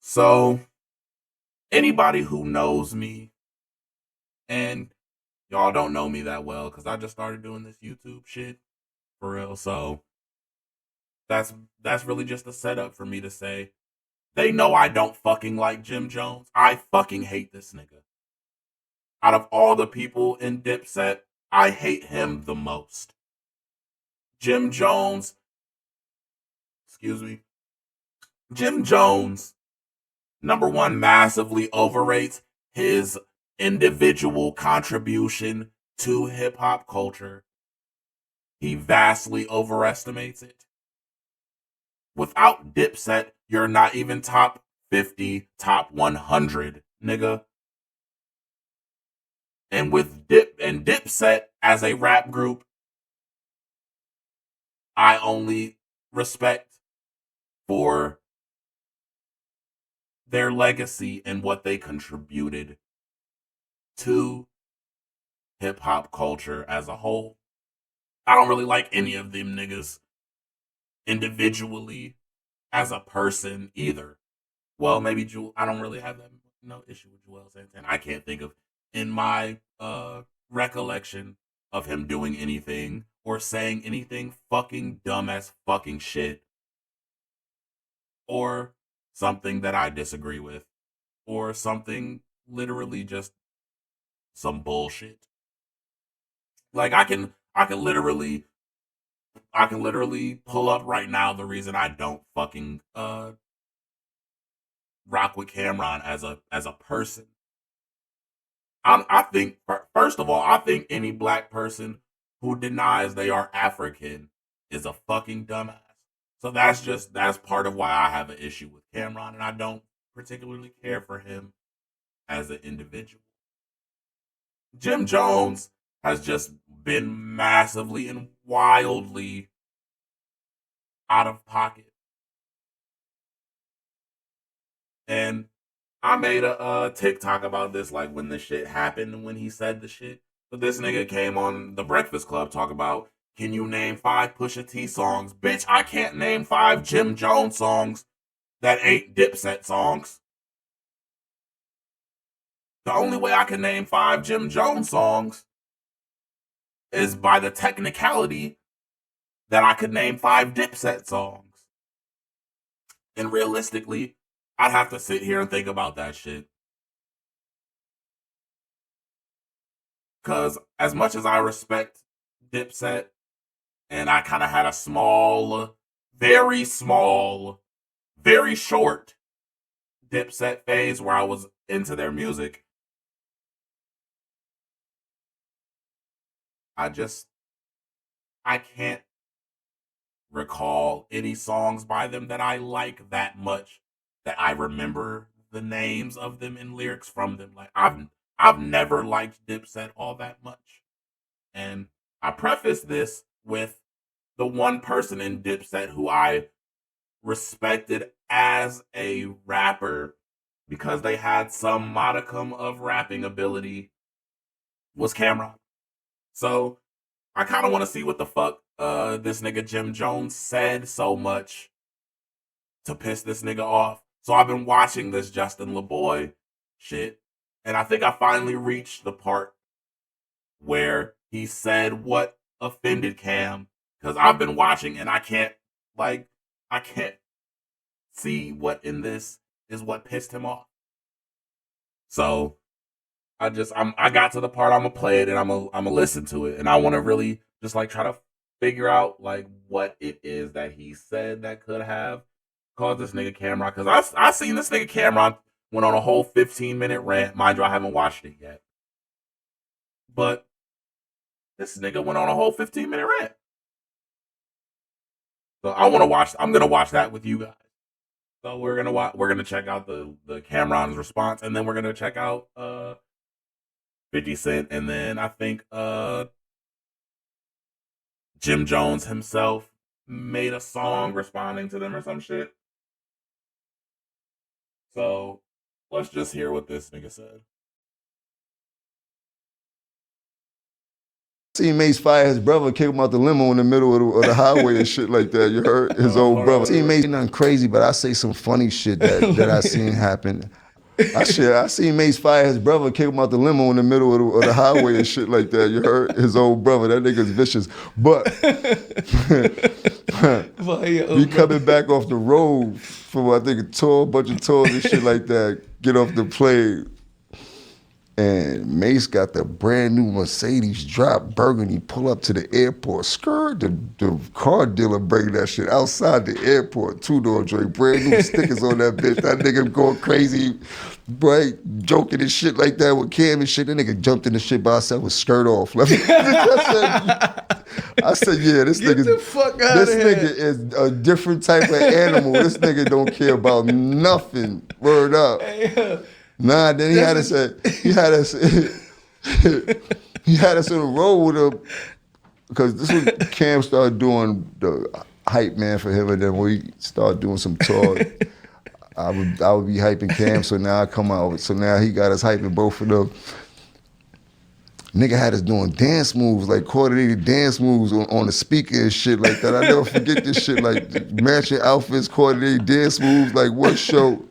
So, anybody who knows me, and y'all don't know me that well because I just started doing this YouTube shit for real. So, that's that's really just a setup for me to say they know I don't fucking like Jim Jones. I fucking hate this nigga. Out of all the people in Dipset, I hate him the most. Jim Jones, excuse me, Jim Jones, number one, massively overrates his individual contribution to hip hop culture. He vastly overestimates it. Without Dipset, you're not even top 50, top 100, nigga. And with Dipset as a rap group, I only respect for their legacy and what they contributed to hip hop culture as a whole. I don't really like any of them niggas individually as a person either. Well, maybe Jewel. I don't really have that no issue with Joel Santana. I can't think of in my recollection of him doing anything or saying anything fucking dumb as fucking shit or something that I disagree with or something literally just some bullshit. Like I can literally pull up right now the reason I don't fucking rock with Cameron as a person. I think first of all, I think any black person who denies they are African is a fucking dumbass. So that's part of why I have an issue with Cameron, and I don't particularly care for him as an individual. Jim Jones has just been massively and wildly out of pocket, and I made a TikTok about this, like when the shit happened and when he said the shit. But this nigga came on the Breakfast Club talk about, can you name 5 Pusha T songs? Bitch, I can't name 5 Jim Jones songs that ain't Dipset songs. The only way I can name 5 Jim Jones songs is by the technicality that I could name 5 Dipset songs. And realistically, I'd have to sit here and think about that shit. Because as much as I respect Dipset, and I kind of had a small, very short Dipset phase where I was into their music. I just, I can't recall any songs by them that I like that much that I remember the names of them and lyrics from them. Like I've never liked Dipset all that much. And I preface this with the one person in Dipset who I respected as a rapper because they had some modicum of rapping ability was Cameron. So I kind of want to see what the fuck this nigga Jim Jones said so much to piss this nigga off. So I've been watching this Justin LeBoy shit, and I think I finally reached the part where he said what offended Cam because I've been watching and I can't see what in this is what pissed him off. So I got to the part I'm gonna play it and I'm gonna listen to it and I want to really just like try to figure out like what it is that he said that could have caused this nigga Cameron, because I seen this nigga Cameron went on a whole 15-minute rant. Mind you, I haven't watched it yet, but this nigga went on a whole 15-minute rant. So I want to watch. I'm gonna watch that with you guys. So we're gonna check out the Cameron's response, and then we're gonna check out 50 Cent, and then I think Jim Jones himself made a song responding to them or some shit. So let's just hear what this nigga said. Seen Mace fire his brother, kick him out the limo in the middle of the highway and shit like that. You heard? His old brother. Seen Mace nothing crazy, but I say some funny shit that I seen happen. I seen Mace fire his brother, kick him out the limo in the middle of the highway and shit like that. You heard? His old brother. That nigga's vicious. But we coming back off the road from, I think, a bunch of tours and shit like that. Get off the plane. And Mace got the brand new Mercedes drop burgundy, pull up to the airport. Skirt, the car dealer bringing that shit outside the airport. Two-door joint, brand new stickers on that bitch. That nigga going crazy, right? Joking and shit like that with Cam and shit. That nigga jumped in the shit by himself with skirt off. I said, yeah, this nigga is a different type of animal. This nigga don't care about nothing. Word up. Nah, then he had us on the road with him, because this was Cam started doing the hype man for him, and then we started doing some tours. I would be hyping Cam, so now I come out. So now he got us hyping both of them. Nigga had us doing dance moves, like coordinated dance moves on the speaker and shit like that. I never forget this shit, like matching outfits, coordinated dance moves, like what show?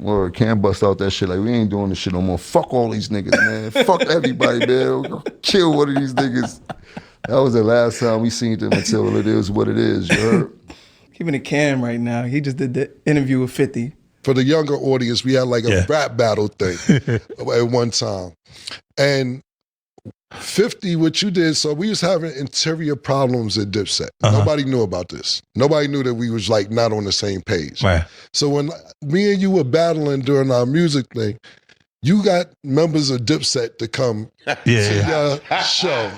Well, Cam bust out that shit like, we ain't doing this shit no more. Fuck all these niggas, man. Fuck everybody, man. We're gonna kill one of these niggas. That was the last time we seen them until it is what it is, you heard? Keeping it Cam right now. He just did the interview with 50. For the younger audience, we had like a rap battle thing at one time. And 50, what you did, so we was having interior problems at Dipset. Nobody knew about this. Nobody knew that we was like not on the same page. Right. So when me and you were battling during our music thing, you got members of Dipset to come to your show.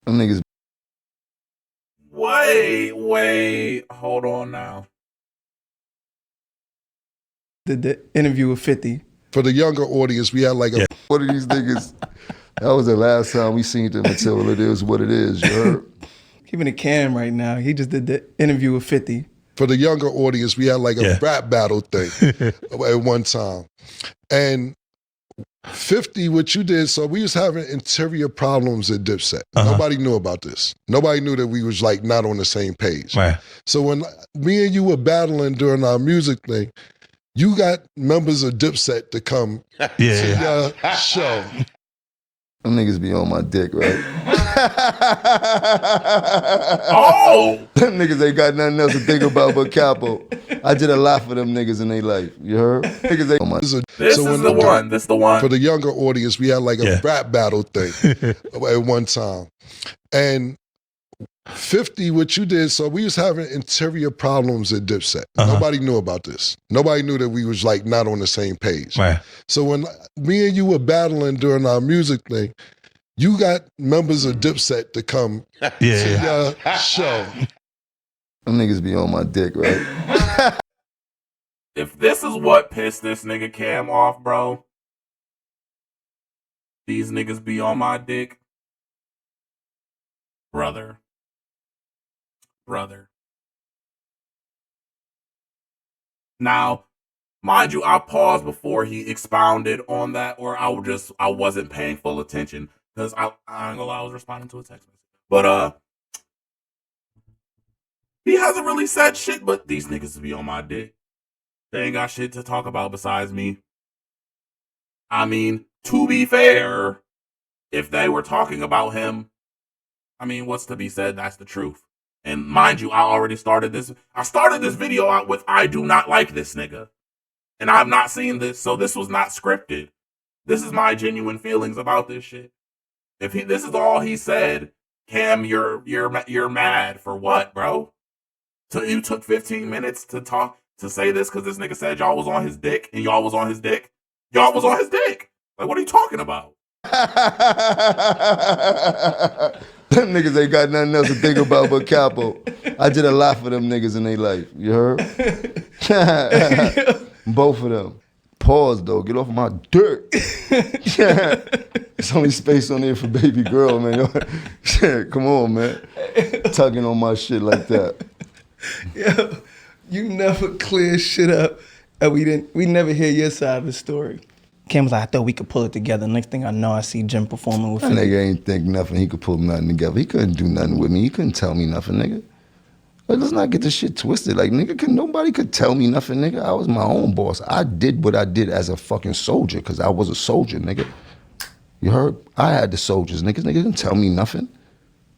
Them niggas. Wait, hold on now. Did the interview with 50. For the younger audience, we had like a One of these niggas. That was the last time we seen them until it is what it is, you heard? Keeping it Cam right now. He just did the interview with 50. For the younger audience, we had like a rap battle thing at one time. And 50, what you did, so we was having interior problems at Dipset. Nobody knew about this. Nobody knew that we was like not on the same page. Right. So when me and you were battling during our music thing, you got members of Dipset to come to your show. Them niggas be on my dick, right? Oh! Them niggas ain't got nothing else to think about but Capo. I did a lot for them niggas in their life. You heard? Niggas ain't on my This is the one. For the younger audience, we had like a rap battle thing at one time. And 50, what you did, so we was having interior problems at Dipset. Nobody knew about this. Nobody knew that we was like not on the same page. Right. So when me and you were battling during our music thing, you got members of Dipset to come to your show. Them niggas be on my dick, right? If this is what pissed this nigga Cam off, bro, these niggas be on my dick, brother. Now, mind you, I paused before he expounded on that, or I wasn't paying full attention, because I ain't gonna lie, I was responding to a text message. But he hasn't really said shit, but these niggas be on my dick. They ain't got shit to talk about besides me. I mean, to be fair, if they were talking about him, I mean, what's to be said? That's the truth. And mind you, I started this video out with, I do not like this nigga. And I've not seen this, so this was not scripted. This is my genuine feelings about this shit. If this is all he said, Cam, you're mad for what, bro? So you took 15 minutes to say this because this nigga said y'all was on his dick and y'all was on his dick? Y'all was on his dick. Like, what are you talking about? Them niggas ain't got nothing else to think about but Capo. I did a lot for them niggas in their life. You heard? Both of them. Pause, though. Get off of my dick. There's only space on there for baby girl, man. Come on, man. Tugging on my shit like that. Yo, you never clear shit up, and we never hear your side of the story. Cam was like, I thought we could pull it together. Next thing I know, I see Jim performing with That 50. nigga ain't think nothing. He could pull nothing together. He couldn't do nothing with me. He couldn't tell me nothing, nigga. Like, let's not get this shit twisted. Like, nigga, nobody could tell me nothing, nigga. I was my own boss. I did what I did as a fucking soldier because I was a soldier, nigga. You heard? I had the soldiers, niggas. Niggas didn't tell me nothing.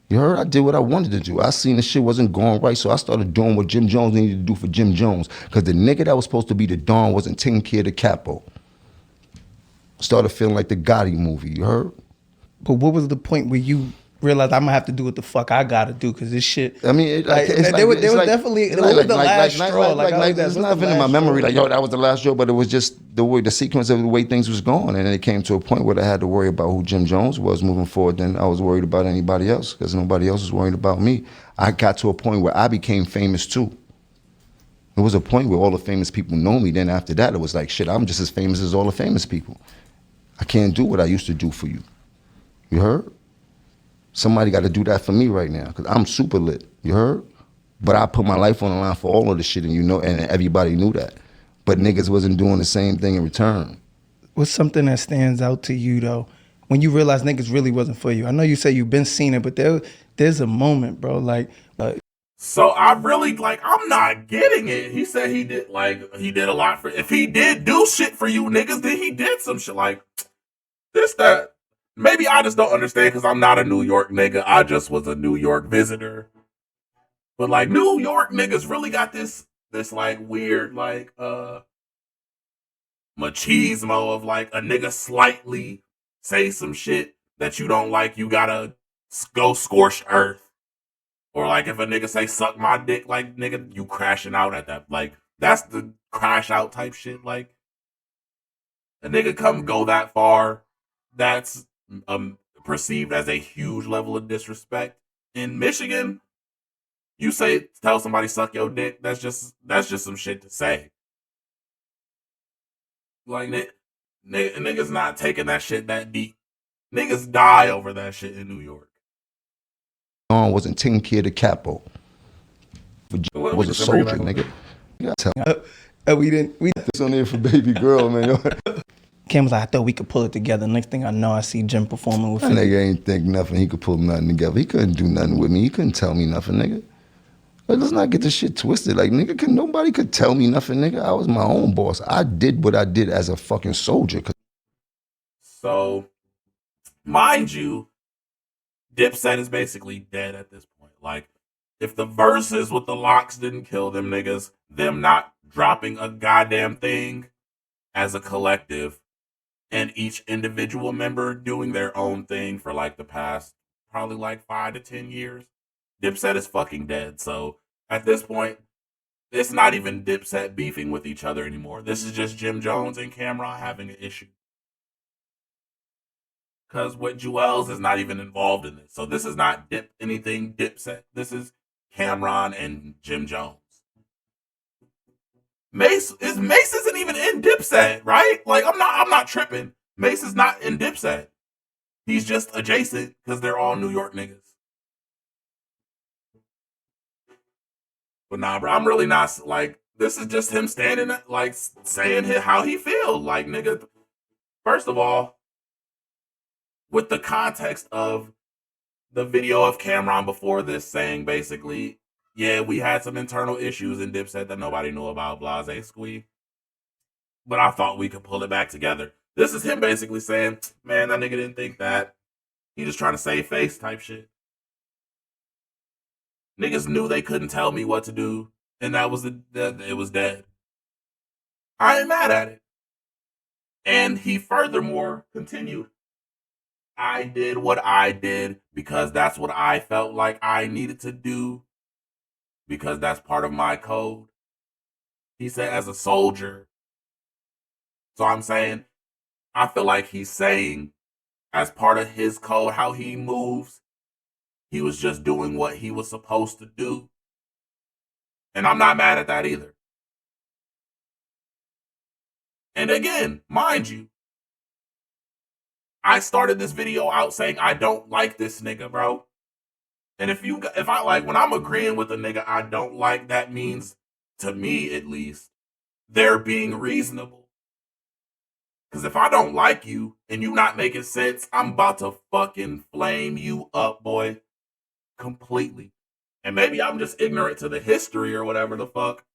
You heard? I did what I wanted to do. I seen the shit wasn't going right, so I started doing what Jim Jones needed to do for Jim Jones. Because the nigga that was supposed to be the Don wasn't taking care of the capo. Started feeling like the Gotti movie, you heard? But what was the point where you realized I'm gonna have to do what the fuck I gotta do? Because this shit. I mean, There was definitely it was the last straw. There's nothing in my memory like, yo, that was the last straw, but it was just the sequence of the way things was going, and then it came to a point where I had to worry about who Jim Jones was moving forward. Then I was worried about anybody else because nobody else was worried about me. I got to a point where I became famous too. There was a point where all the famous people know me. Then after that, it was like, shit, I'm just as famous as all the famous people. I can't do what I used to do for you. You heard? Somebody got to do that for me right now because I'm super lit. You heard? But I put my life on the line for all of the shit, and you know, and everybody knew that. But niggas wasn't doing the same thing in return. What's something that stands out to you though when you realize niggas really wasn't for you? I know you say you've been seeing it, but there's a moment, bro. So I really I'm not getting it. He said he did a lot for. If he did do shit for you niggas, then he did some shit like this that. Maybe I just don't understand because I'm not a New York nigga. I just was a New York visitor. But like New York niggas really got this like weird machismo of like a nigga slightly say some shit that you don't like, you gotta go scorched earth. Or like if a nigga say suck my dick, like nigga, you crashing out at that. Like that's the crash out type shit. Like a nigga come go that far, that's perceived as a huge level of disrespect. In Michigan, you tell somebody suck your dick, that's just some shit to say. Like niggas not taking that shit that deep. Niggas die over that shit in New York. Don wasn't taking care of the capo. I was a soldier, nigga. We This on there for baby girl, man. Cam was like, I thought we could pull it together. Next thing I know, I see Jim performing with That 50. nigga ain't think nothing. He could pull nothing together. He couldn't do nothing with me. He couldn't tell me nothing, nigga. Like, let's not get this shit twisted. Like, nigga, nobody could tell me nothing, nigga. I was my own boss. I did what I did as a fucking soldier. So, mind you, Dipset is basically dead at this point. Like, if the verses with the locks didn't kill them niggas, them not dropping a goddamn thing as a collective, and each individual member doing their own thing for like the past probably like 5 to 10 years, Dipset is fucking dead. So at this point, it's not even Dipset beefing with each other anymore. This is just Jim Jones and Cameron having an issue. Because what Juelz is not even involved in this. So this is not anything Dipset. This is Cameron and Jim Jones. Mace isn't even in Dipset, right? Like I'm not tripping. Mace is not in Dipset. He's just adjacent because they're all New York niggas. But nah, bro, I'm really not like this is just him standing like saying how he feels. Like nigga, first of all, with the context of the video of Cameron before this saying basically, yeah, we had some internal issues in Dipset that nobody knew about, blase squee. But I thought we could pull it back together. This is him basically saying, man, that nigga didn't think that. He just trying to save face type shit. Niggas knew they couldn't tell me what to do, and it was dead. I ain't mad at it. And he furthermore continued, I did what I did because that's what I felt like I needed to do because that's part of my code. He said as a soldier. So I'm saying, I feel like he's saying as part of his code, how he moves, he was just doing what he was supposed to do. And I'm not mad at that either. And again, mind you, I started this video out saying I don't like this nigga, bro. And if I like, when I'm agreeing with a nigga I don't like, that means, to me at least, they're being reasonable. Because if I don't like you and you not making sense, I'm about to fucking flame you up, boy. Completely. And maybe I'm just ignorant to the history or whatever the fuck.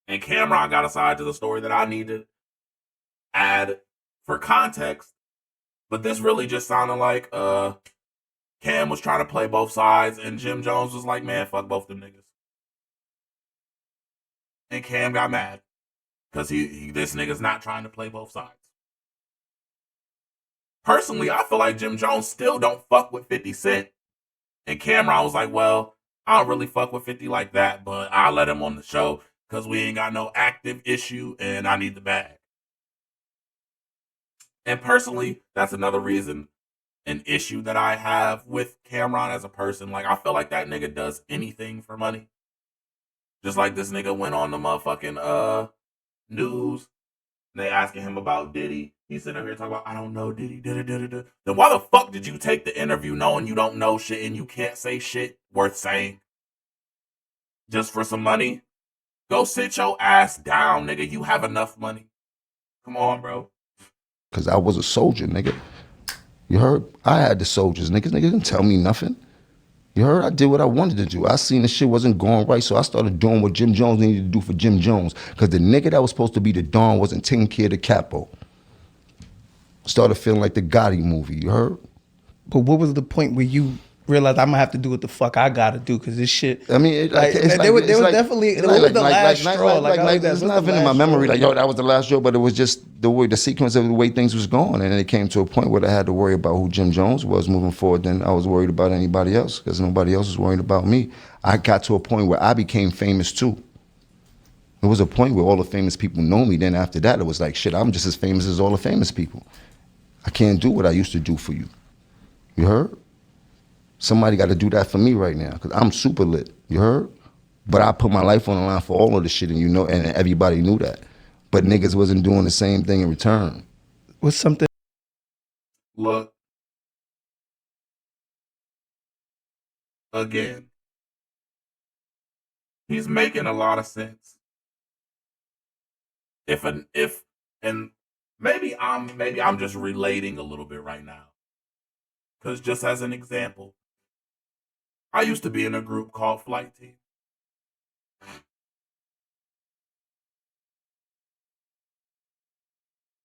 And Cameron got a side to the story that I need to add for context. But this really just sounded like Cam was trying to play both sides and Jim Jones was like, man, fuck both them niggas. And Cam got mad. Because this nigga's not trying to play both sides. Personally, I feel like Jim Jones still don't fuck with 50 Cent. And Cameron was like, well, I don't really fuck with 50 like that, but I'll let him on the show because we ain't got no active issue and I need the bag. And personally, that's another reason, an issue that I have with Cameron as a person. Like, I feel like that nigga does anything for money. Just like this nigga went on the motherfucking news. And they asking him about Diddy. He's sitting up here talking about, I don't know Diddy. Then why the fuck did you take the interview knowing you don't know shit and you can't say shit worth saying? Just for some money? Go sit your ass down, nigga. You have enough money. Come on, bro. Because I was a soldier, nigga. You heard? I had the soldiers, niggas. Niggas didn't tell me nothing. You heard? I did what I wanted to do. I seen the shit wasn't going right, so I started doing what Jim Jones needed to do for Jim Jones. Because the nigga that was supposed to be the Don wasn't taking care of the capo. Started feeling like the Gotti movie, you heard? But what was the point where you realized I'm gonna have to do what the fuck I gotta do? Because this shit. I mean, It was definitely it was the last straw. There's nothing in my memory like, yo, that was the last straw, but it was just the sequence of the way things was going. And then it came to a point where I had to worry about who Jim Jones was moving forward. Then I was worried about anybody else because nobody else was worried about me. I got to a point where I became famous too. There was a point where all the famous people know me. Then after that, it was like, shit, I'm just as famous as all the famous people. I can't do what I used to do for you. You heard? Somebody got to do that for me right now because I'm super lit. You heard? But I put my life on the line for all of the shit, and you know, and everybody knew that. But niggas wasn't doing the same thing in return. What's something? Look. Again. He's making a lot of sense. And maybe I'm just relating a little bit right now. Because just as an example, I used to be in a group called Flight Team.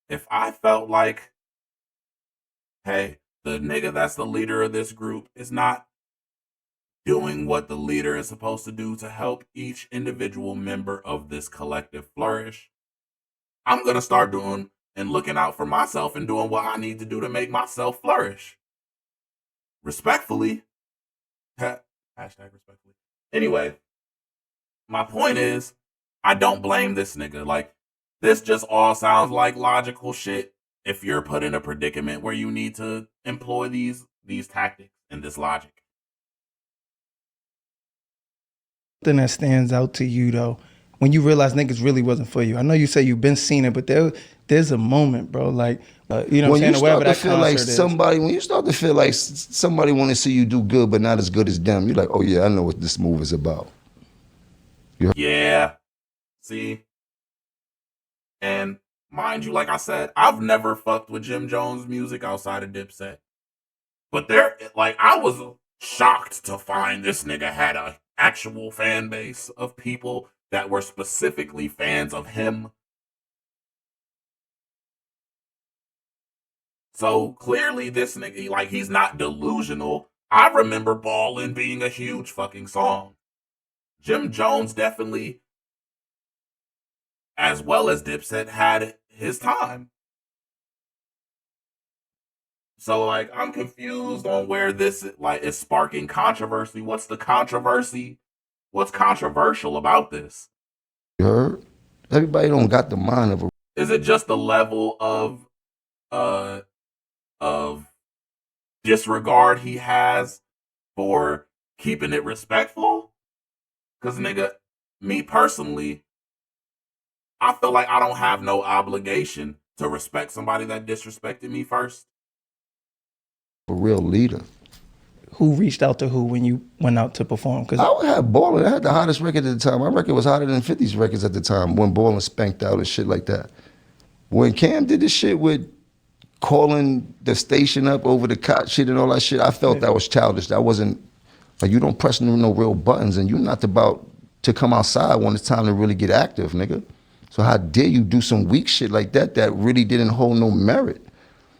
If I felt like, hey, the nigga that's the leader of this group is not doing what the leader is supposed to do to help each individual member of this collective flourish, I'm going to start doing and looking out for myself and doing what I need to do to make myself flourish. Respectfully. Hashtag respectfully. Anyway, my point is, I don't blame this nigga. Like, this just all sounds like logical shit if you're put in a predicament where you need to employ these tactics and this logic. Something that stands out to you though, when you realize niggas really wasn't for you. I know you say you've been seeing it, but there's a moment, bro. Like, you know what I'm saying? Wherever that concert like is. when you start to feel like somebody want to see you do good, but not as good as them, you're like, oh yeah, I know what this move is about. Yeah. See? And mind you, like I said, I've never fucked with Jim Jones music outside of Dipset. But I was shocked to find this nigga had a actual fan base of people that were specifically fans of him. So clearly this nigga, like, he's not delusional. I remember Ballin' being a huge fucking song. Jim Jones definitely, as well as Dipset, had his time. So, like, I'm confused on where this, like, is sparking controversy. What's the controversy? What's controversial about this? You heard? Everybody don't got the mind of a... Is it just the level of disregard he has for keeping it respectful? Because, nigga, me personally, I feel like I don't have no obligation to respect somebody that disrespected me first. A real leader. Who reached out to who when you went out to perform? Because I had Ballin'. I had the hottest record at the time. My record was hotter than 50's records at the time when Ballin' spanked out and shit like that. When Cam did this shit with calling the station up over the cot shit and all that shit, I felt that was childish. That wasn't, like, you don't press no real buttons, and you're not about to come outside when it's time to really get active, nigga. So how dare you do some weak shit like that really didn't hold no merit?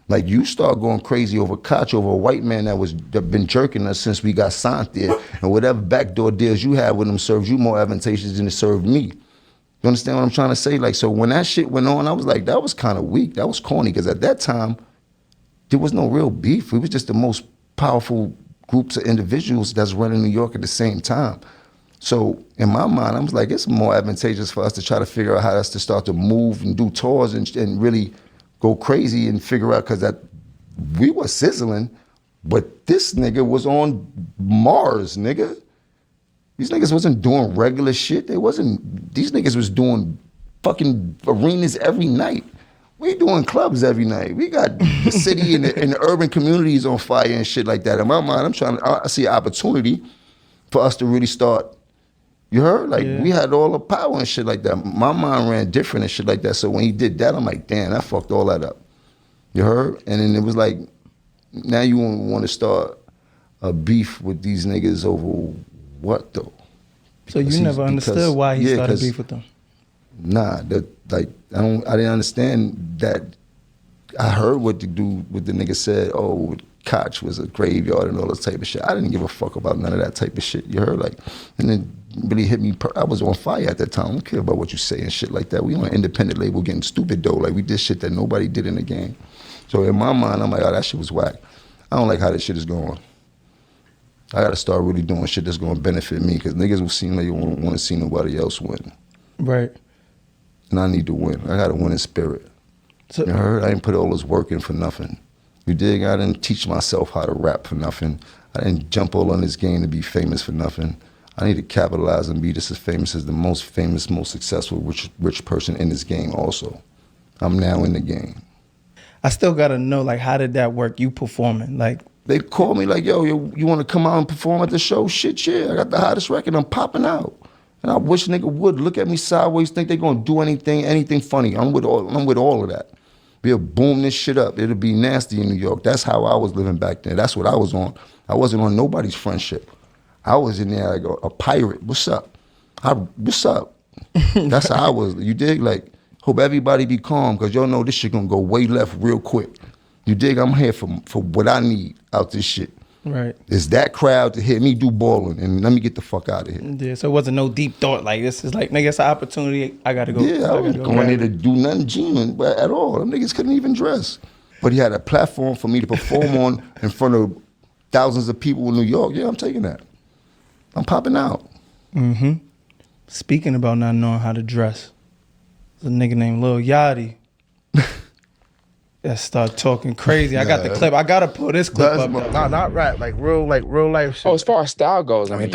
Like, you start going crazy over Koch, over a white man that been jerking us since we got signed there, and whatever backdoor deals you had with him serves you more advantageous than it served me. You understand what I'm trying to say? Like, so when that shit went on, I was like, that was kind of weak. That was corny, because at that time, there was no real beef. It was just the most powerful groups of individuals that's running New York at the same time. So in my mind, I was like, it's more advantageous for us to try to figure out how to start to move and do tours and really go crazy and figure out, because that we were sizzling, but this nigga was on Mars, nigga. These niggas wasn't doing regular shit. These niggas was doing fucking arenas every night. We doing clubs every night. We got the city and the urban communities on fire and shit like that. In my mind, I see an opportunity for us to really start. You heard? Like, we had all the power and shit like that. My mind ran different and shit like that. So when he did that, I'm like, damn, that fucked all that up. You heard? And then it was like, now you want to start a beef with these niggas over what though? So you never understood why he started beef with them? Nah, I didn't understand that. I heard what the nigga said, oh, Koch was a graveyard and all this type of shit. I didn't give a fuck about none of that type of shit. You heard? Like, and it really hit me. I was on fire at that time. I don't care about what you say and shit like that. We on an independent label getting stupid though. Like, we did shit that nobody did in the game. So in my mind, I'm like, oh, that shit was whack. I don't like how this shit is going. I gotta start really doing shit that's gonna benefit me, because niggas will seem like you won't want to see nobody else win. Right. And I need to win. I gotta win in spirit. So, you heard? I didn't put all this work in for nothing. You dig? I didn't teach myself how to rap for nothing. I didn't jump all on this game to be famous for nothing. I need to capitalize and be just as famous as the most famous, most successful rich person in this game also. I'm now in the game. I still gotta know, like, how did that work? You performing, like, they called me like, yo, you want to come out and perform at the show? Shit, yeah. I got the hottest record. I'm popping out. And I wish nigga would look at me sideways, think they gonna do anything funny. I'm with all of that. We'll boom this shit up. It'll be nasty in New York. That's how I was living back then. That's what I was on. I wasn't on nobody's friendship. I was in there like a pirate. What's up? What's up? That's how I was. You dig? Like, hope everybody be calm, because y'all know this shit gonna go way left real quick. You dig? I'm here for what I need out this shit. Right. It's that crowd to hear me do balling, and let me get the fuck out of here. Yeah, so it wasn't no deep thought. Like, this is like, nigga, it's an opportunity. I gotta go. Yeah, I was going there to do nothing G-man at all. Them niggas couldn't even dress. But he had a platform for me to perform on in front of thousands of people in New York. Yeah, I'm taking that. I'm popping out. Mm-hmm. Speaking about not knowing how to dress, there's a nigga named Lil Yachty that start talking crazy. I got the clip. I gotta pull this clip up. Not rap, like real life shit. Oh, as far as style goes, I mean.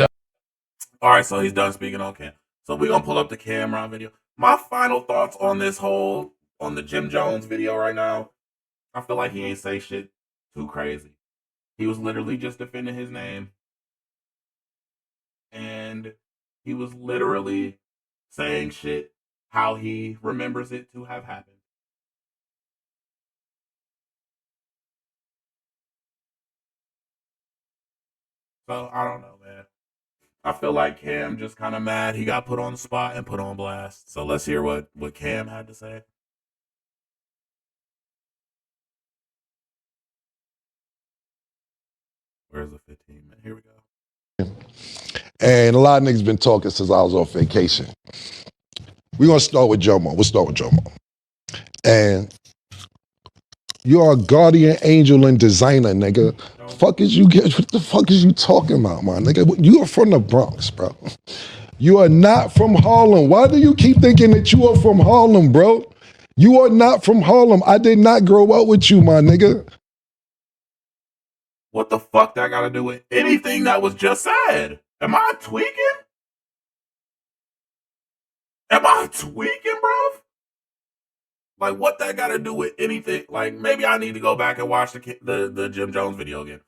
All right, so he's done speaking on Cam. So we're gonna pull up the Cam'ron video. My final thoughts on the Jim Jones video right now. I feel like he ain't say shit too crazy. He was literally just defending his name. And he was literally saying shit how he remembers it to have happened. So, I don't know, man. I feel like Cam just kind of mad. He got put on the spot and put on blast. So, let's hear what Cam had to say. Where's the 15-minute? Here we go. And a lot of niggas been talking since I was off vacation. We're going to start with Jomo. We'll start with Jomo. And you're a guardian angel and designer, nigga. What the fuck is you talking about, my nigga? You are from the Bronx, bro. You are not from Harlem. Why do you keep thinking that you are from Harlem, bro? You are not from Harlem. I did not grow up with you, my nigga. What the fuck that got to do with anything that was just said? Am I tweaking? Bruv? Like, what that got to do with anything? Like, maybe I need to go back and watch the Jim Jones video again.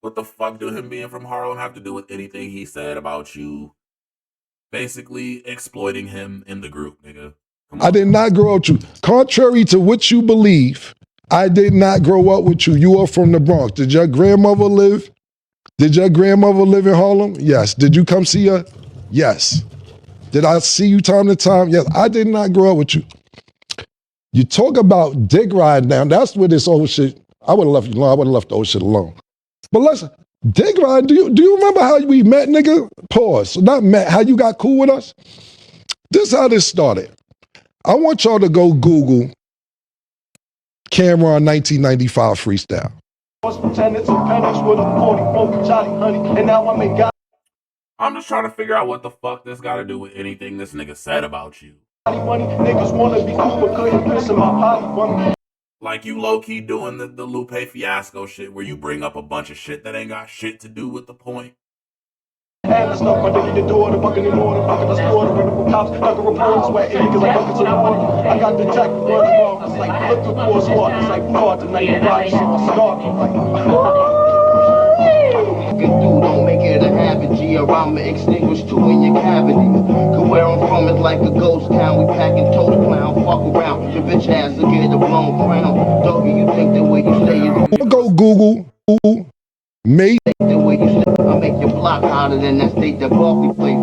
What the fuck do him being from Harlem have to do with anything he said about you basically exploiting him in the group, nigga? I did not grow up with you. contrary to what you believe, I did not grow up with you. You are from the Bronx. Did your grandmother live? Did your grandmother live in Harlem? Yes. Did you come see her? Yes. Did I see you time to time? Yes. I did not grow up with you. You talk about dick ride now. That's where this old shit, I would have left you alone. I would have left the old shit alone. But listen, dick ride, do you remember how we met, nigga? Pause. Not met, how you got cool with us? This is how this started. I want y'all to go Google Cameron 1995 freestyle. I'm just trying to figure out what the fuck this got to do with anything this nigga said about you. Like, you low-key doing the Lupe Fiasco shit where you bring up a bunch of shit that ain't got shit to do with the point. And it's not my day to do it, the fucking anymore, the fucking the sport, the radical cops, like a report, sweat, niggas like buckets in the water. I got the jack, running wrong, it's like looking for a spot, it's like hard to night, body, start, don't make it a habit, G, or I'ma extinguish two in your cavity. Cause where I'm from is like a ghost town, we packing total clown, fuck around, your bitch ass will get a blown crown. Doggy, you think the way you stay is... Go Google, Mase. The way you stay, I'll make your block hotter than that state that Barkley played.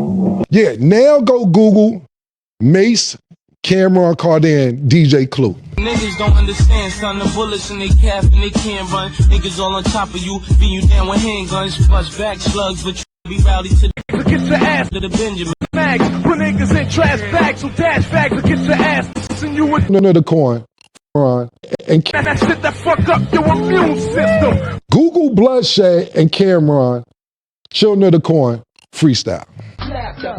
Yeah, now go Google Mase, Cameron Cardan, DJ Clue. Niggas don't understand, son. The bullets in their calf and they can't run. Niggas all on top of you, beat you down with handguns, bust back slugs, but you be rowdy to the get your ass to the Benjamin. Mags, put niggas in trash bags, so dash bags, but get your ass. And you would none of the coin. And that shit that fuck up your immune system. Google Bloodshed and Cameron, Children of the Corn, freestyle. I dare to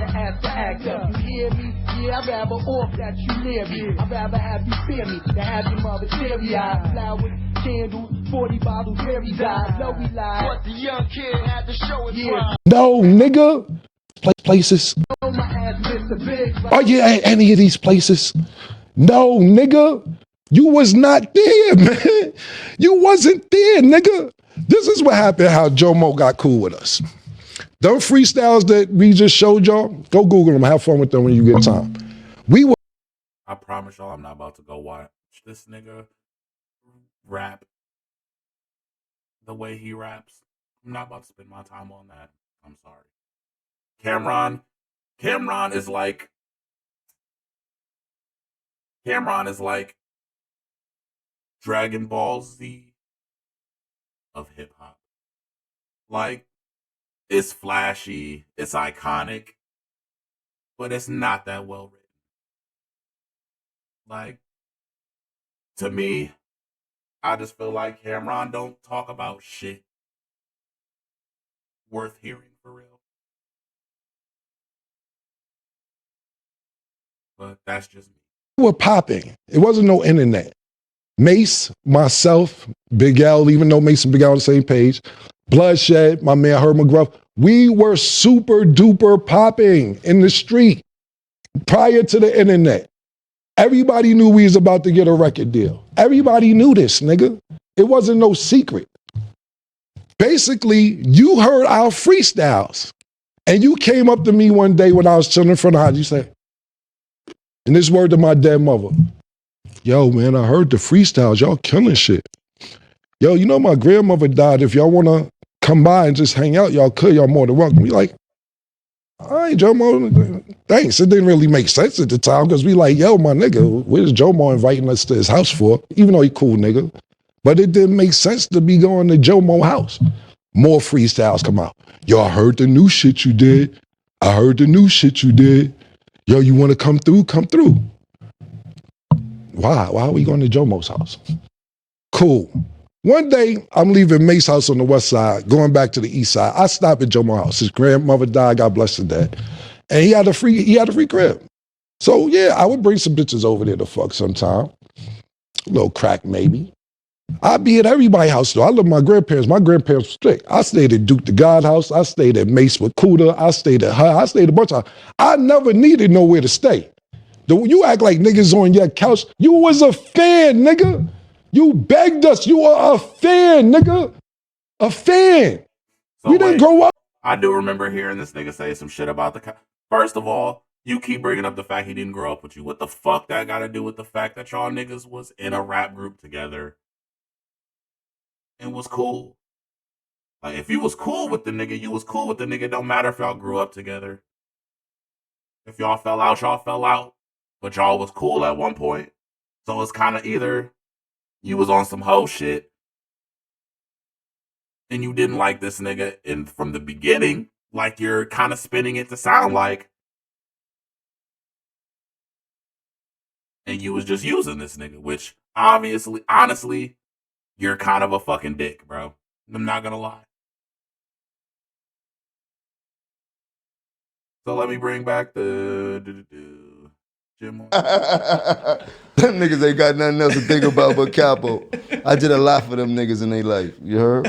ask to act up, you hear me? Yeah, I'd rather off that you near me. I'd rather have you fear me than have your mother teary-eyed. Flowers, candles, 40 bottles, very died. No, we lied. But the young kid had to show his pride. No, nigga. Places. Oh, my ass Mr. Big. Are you at any of these places? No, nigga. You was not there, man. You wasn't there, nigga. This is what happened, how Jomo got cool with us. Them freestyles that we just showed y'all, go Google them. Have fun with them when you get time. We were. I promise y'all I'm not about to go watch this nigga rap the way he raps. I'm not about to spend my time on that. I'm sorry. Cameron is like Dragon Ball Z of hip hop. Like, it's flashy, it's iconic, but it's not that well written. Like, to me, I just feel like Cameron don't talk about shit worth hearing for real. But that's just me. We were popping. It wasn't no internet. Mase, myself, Big L, even though Mase and Big L on the same page, Bloodshed, my man Herb McGruff, we were super duper popping in the street prior to the internet. Everybody knew we was about to get a record deal. Everybody knew this, nigga. It wasn't no secret. Basically, you heard our freestyles and you came up to me one day when I was chilling in front of the house. You said, and this word to my dead mother, yo, man, I heard the freestyles. Y'all killing shit. Yo, you know my grandmother died. If y'all want to come by and just hang out, y'all could. Y'all more than welcome. We like, all right, Jomo, thanks. It didn't really make sense at the time because we like, yo, my nigga, where's Jomo inviting us to his house for? Even though he cool nigga. But it didn't make sense to be going to Jomo house. More freestyles come out. Yo, I heard the new shit you did. I heard the new shit you did. Yo, you want to come through? Come through. Why? Why are we going to Jomo's house? Cool. One day, I'm leaving Mace's house on the west side, going back to the east side. I stop at Jomo's house. His grandmother died, God bless her dad. And he had a free crib. So yeah, I would bring some bitches over there to fuck sometime. A little crack maybe. I'd be at everybody's house though. I live with my grandparents. My grandparents were strict. I stayed at Duke the God house. I stayed at Mace with Cuda. I stayed at her. I stayed a bunch of I never needed nowhere to stay. You act like niggas on your couch. You was a fan, nigga. You begged us. You were a fan, nigga. A fan. So you didn't grow up. I do remember hearing this nigga say some shit about first of all, You keep bringing up the fact he didn't grow up with you. What the fuck that got to do with the fact that y'all niggas was in a rap group together and was cool? Like, if you was cool with the nigga, you was cool with the nigga. Don't matter if y'all grew up together. If y'all fell out, y'all fell out. But y'all was cool at one point. So it's kind of either you was on some hoe shit and you didn't like this nigga from the beginning, like you're kind of spinning it to sound like, and you was just using this nigga, which obviously, honestly, you're kind of a fucking dick, bro. I'm not gonna lie. So let me bring back the Jim. Them niggas ain't got nothing else to think about but Capo. I did a lot for them niggas in their life. You heard?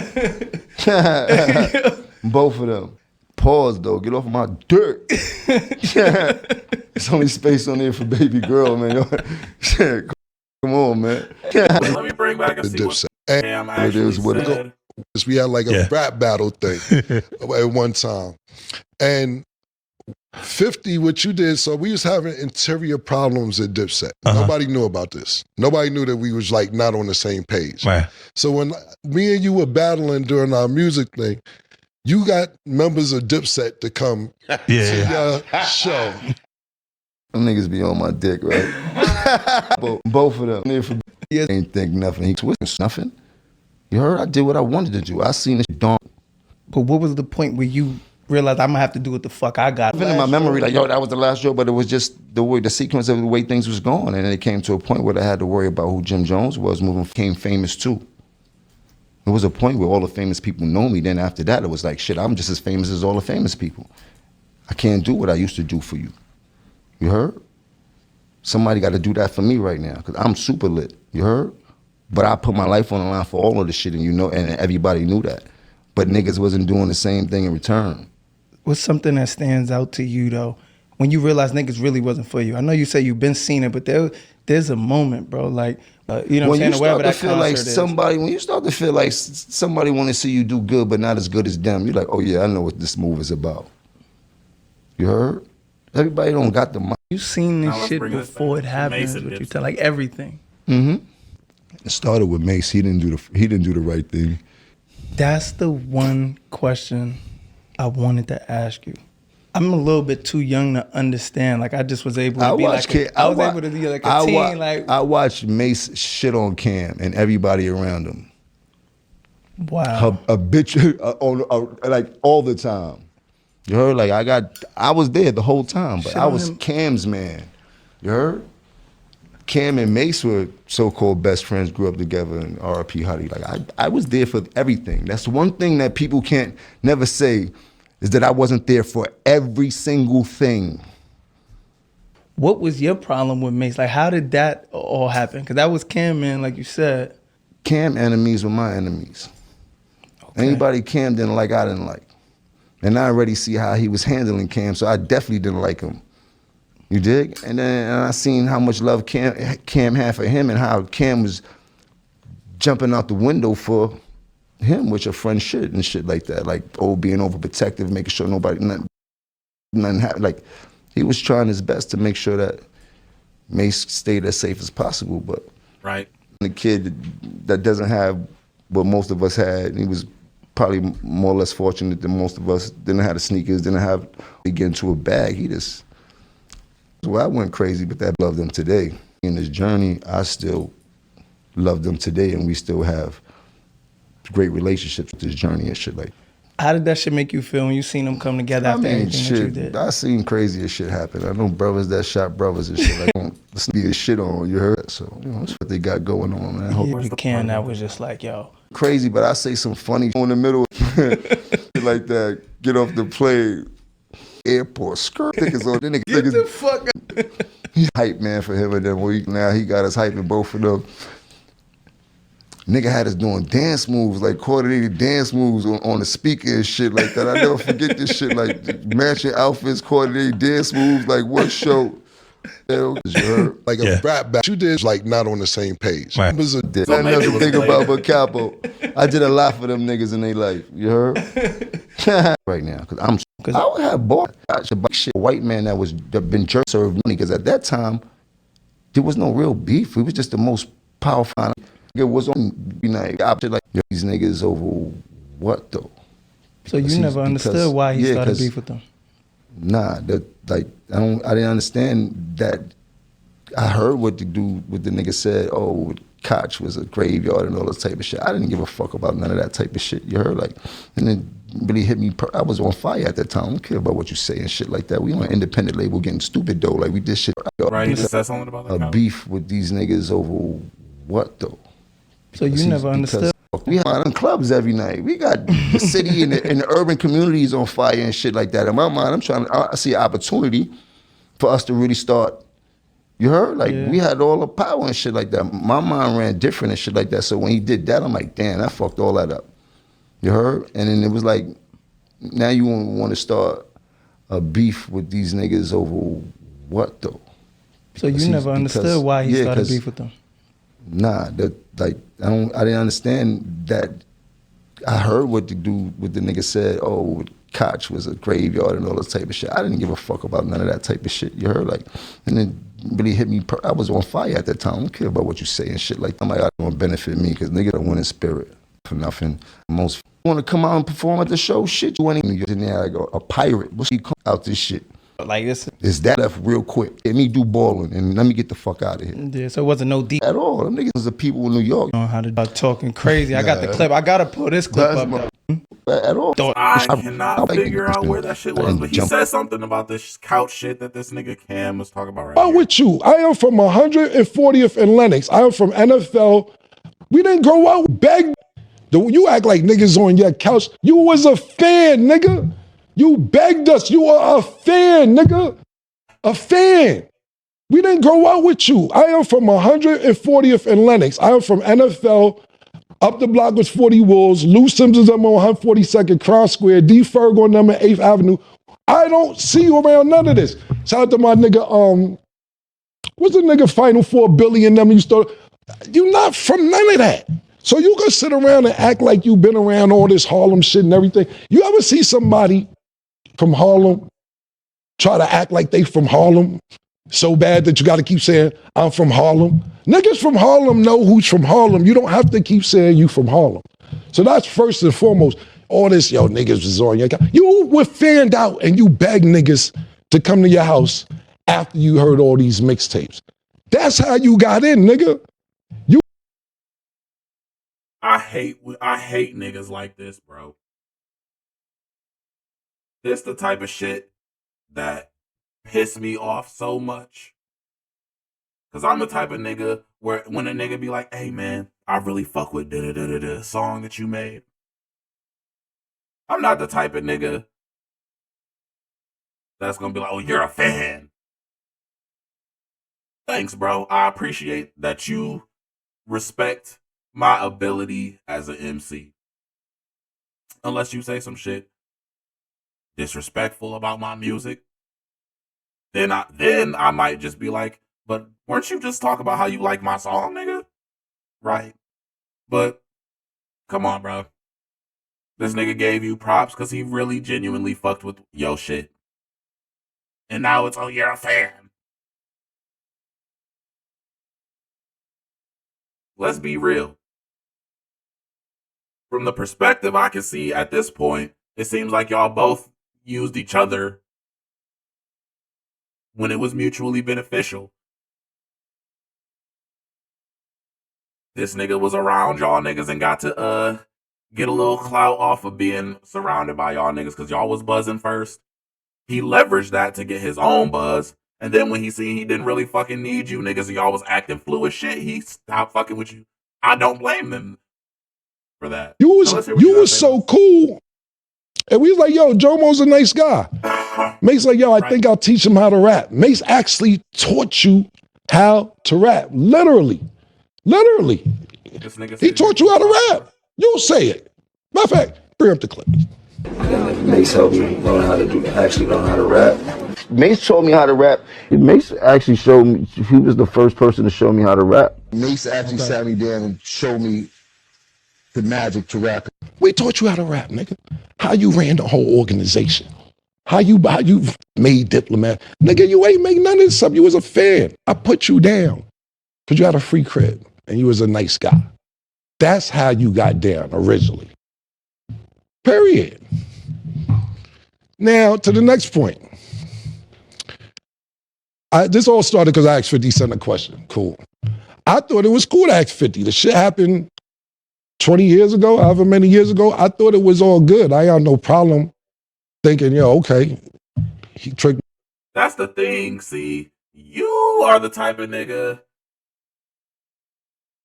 Both of them. Pause though. Get off of my dirt. There's only space on there for baby girl, man. Shit, come on, man. Let me bring back a sequence. Cam actually said. We had like a rap battle thing at one time. And 50, what you did, so we was having interior problems at Dipset. Nobody knew about this. Nobody knew that we was like not on the same page. Right. So when me and you were battling during our music thing, you got members of Dipset to come to your show. Them niggas be on my dick, right? Both of them. Ain't think nothing. He twisting nothing. You heard? I did what I wanted to do. I seen this dawn. But what was the point where you realized I'm gonna have to do what the fuck I got? Even in my memory, like, yo, that was the last show, but it was just the sequence of the way things was going. And then it came to a point where I had to worry about who Jim Jones was, became famous too. It was a point where all the famous people know me. Then after that, it was like, shit, I'm just as famous as all the famous people. I can't do what I used to do for you. You heard? Somebody got to do that for me right now, because I'm super lit. You heard? But I put my life on the line for all of the shit, and you know, and everybody knew that. But niggas wasn't doing the same thing in return. What's something that stands out to you though, when you realize niggas really wasn't for you? I know you say you've been seen it, but there's a moment, bro. Like, you know what I'm saying? Whatever that concert like is. when you start to feel like somebody want to see you do good, but not as good as them, you're like, oh yeah, I know what this move is about. You heard? Everybody don't got the mind. You seen this shit before it happens, what you tell, like everything. Mm-hmm. It started with Mace. He didn't do the right thing. That's the one question I wanted to ask you. I'm a little bit too young to understand. Like, I just was able to be like a teen. I watched Mace shit on Cam and everybody around him. Wow. A bitch like all the time. You heard? Like, I was there the whole time, but I was Cam's man. You heard? Cam and Mace were so-called best friends, grew up together, and R.I.P. Huddy. Like, I was there for everything. That's one thing that people can't never say, is that I wasn't there for every single thing. What was your problem with Mace? Like, how did that all happen? Because that was Cam, man, like you said. Cam enemies were my enemies. Okay. Anybody Cam didn't like, I didn't like. And I already see how he was handling Cam, so I definitely didn't like him. You dig? And then I seen how much love Cam had for him and how Cam was jumping out the window for him, which a friend should and shit like that. Like, being overprotective, making sure nothing happened. Like, he was trying his best to make sure that Mace stayed as safe as possible. But right, the kid that doesn't have what most of us had, he was probably more or less fortunate than most of us. Didn't have the sneakers, didn't have to get into a bag. He just, well, I went crazy, but that loved him today. In this journey, I still love them today, and we still have great relationships with this journey and shit like. How did that shit make you feel when you seen them come together after everything that you did? I seen crazier shit happen. I know brothers that shot brothers and shit. Like, let's be a shit on, you heard? So, you know, that's what they got going on, man. I hope you can. That was just like, yo. Crazy, but I say some funny in the middle like that. Get off the plane, airport, skirt niggas on. Niggas, Get the fuck up. He's hype man for him and then now he got us hyping both of them. Nigga had us doing dance moves, like coordinated dance moves on the speaker and shit like that. I never forget this shit, like matching outfits, coordinated dance moves, like what show? You heard? Like a rap battle you did, like not on the same page. Right. It was a Nothing else to think about but Capo. I did a lot for them niggas in their life. You heard? Right now, because I would have bought shit. A white man that been jerk served money, because at that time there was no real beef. We was just the most powerful. It was on like these niggas over what though? So you never understood why he started beef with them? Nah, I didn't understand that. I heard what the nigga said, oh, Koch was a graveyard and all that type of shit. I didn't give a fuck about none of that type of shit. You heard? Like, and it really hit me. I was on fire at that time. I don't care about what you say and shit like that. We on an independent label getting stupid though. Like, we did shit. Right, he just said something about that. A beef with these niggas over what though? So you never understood? We have clubs every night. We got the city and the urban communities on fire and shit like that. In my mind, I see an opportunity for us to really start. You heard? Like, we had all the power and shit like that. My mind ran different and shit like that. So when he did that, I'm like, damn, that fucked all that up. You heard? And then it was like, now you want to start a beef with these niggas over what though? So you never understood why he started beef with them? Nah, I didn't understand that. I heard what the nigga said, oh, Koch was a graveyard and all that type of shit. I didn't give a fuck about none of that type of shit. You heard? Like, and it really hit me. I was on fire at that time. I don't care about what you say and shit like that. I'm like, I don't benefit me, because nigga don't win in spirit for nothing. Most want to come out and perform at the show, shit. You want to in there, I go, a pirate. What's he come out this shit? Like this is that left real quick. Let me do balling and let me get the fuck out of here. Yeah, so it wasn't no deep at all. Them niggas was the people in New York. On how to talking crazy. I got the clip. I gotta pull this clip up. At all. I cannot figure out where that shit was, but he said something about this couch shit that this nigga Cam was talking about right I'm with you. I am from 140th and Lenox. I am from NFL. We didn't grow up begging. You act like niggas on your couch. You was a fan, nigga. You begged us. You are a fan, nigga. A fan. We didn't grow up with you. I am from 140th and Lenox. I am from NFL. Up the block was 40 Wolves. Lou Simpsons, I'm on 142nd Cross Square. D. Ferg on number 8th Avenue. I don't see you around none of this. Shout out to my nigga, what's the nigga Final Four, Billy and them you started? You not from none of that. So you can sit around and act like you been around all this Harlem shit and everything. You ever see somebody from Harlem try to act like they from Harlem so bad that you got to keep saying, I'm from Harlem? Niggas from Harlem know who's from Harlem. You don't have to keep saying you from Harlem. So that's first and foremost. All this, yo, niggas was on your couch. You were fanned out and you begged niggas to come to your house after you heard all these mixtapes. That's how you got in, nigga. I hate niggas like this, bro. This the type of shit that piss me off so much. Cause I'm the type of nigga where when a nigga be like, hey man, I really fuck with da-da-da-da-da song that you made. I'm not the type of nigga that's gonna be like, oh, you're a fan. Thanks, bro. I appreciate that you respect my ability as an MC. Unless you say some shit disrespectful about my music, then I might just be like, but weren't you just talking about how you like my song, nigga? Right. But come on, bro. This nigga gave you props because he really genuinely fucked with yo shit. And now it's, oh, you're a fan. Let's be real. From the perspective I can see at this point, it seems like y'all both used each other when it was mutually beneficial. This nigga was around y'all niggas and got to get a little clout off of being surrounded by y'all niggas because y'all was buzzing first. He leveraged that to get his own buzz. And then when he seen he didn't really fucking need you niggas and y'all was acting fluid shit, he stopped fucking with you. I don't blame them for that. You was so cool. And we was like, yo, Jomo's a nice guy. Mace like, yo, I think I'll teach him how to rap. Mace actually taught you how to rap. Literally. He taught you how to rap. You say it. Matter of fact, bring up the clip. Mace helped me actually learn how to rap. Mace told me how to rap. Mace actually showed me. He was the first person to show me how to rap. Mace actually sat me down and showed me the magic to rap. We taught you how to rap, nigga. How you ran the whole organization. How you made Diplomat. Nigga, you ain't make none of this stuff. You was a fan. I put you down because you had a free crib and you was a nice guy. That's how you got down originally. Period. Now, to the next point. This all started because I asked 50 Cent a question. Cool. I thought it was cool to ask 50. The shit happened 20 years ago, however many years ago. I thought it was all good. I had no problem thinking, yo, okay, he tricked me. That's the thing. See, you are the type of nigga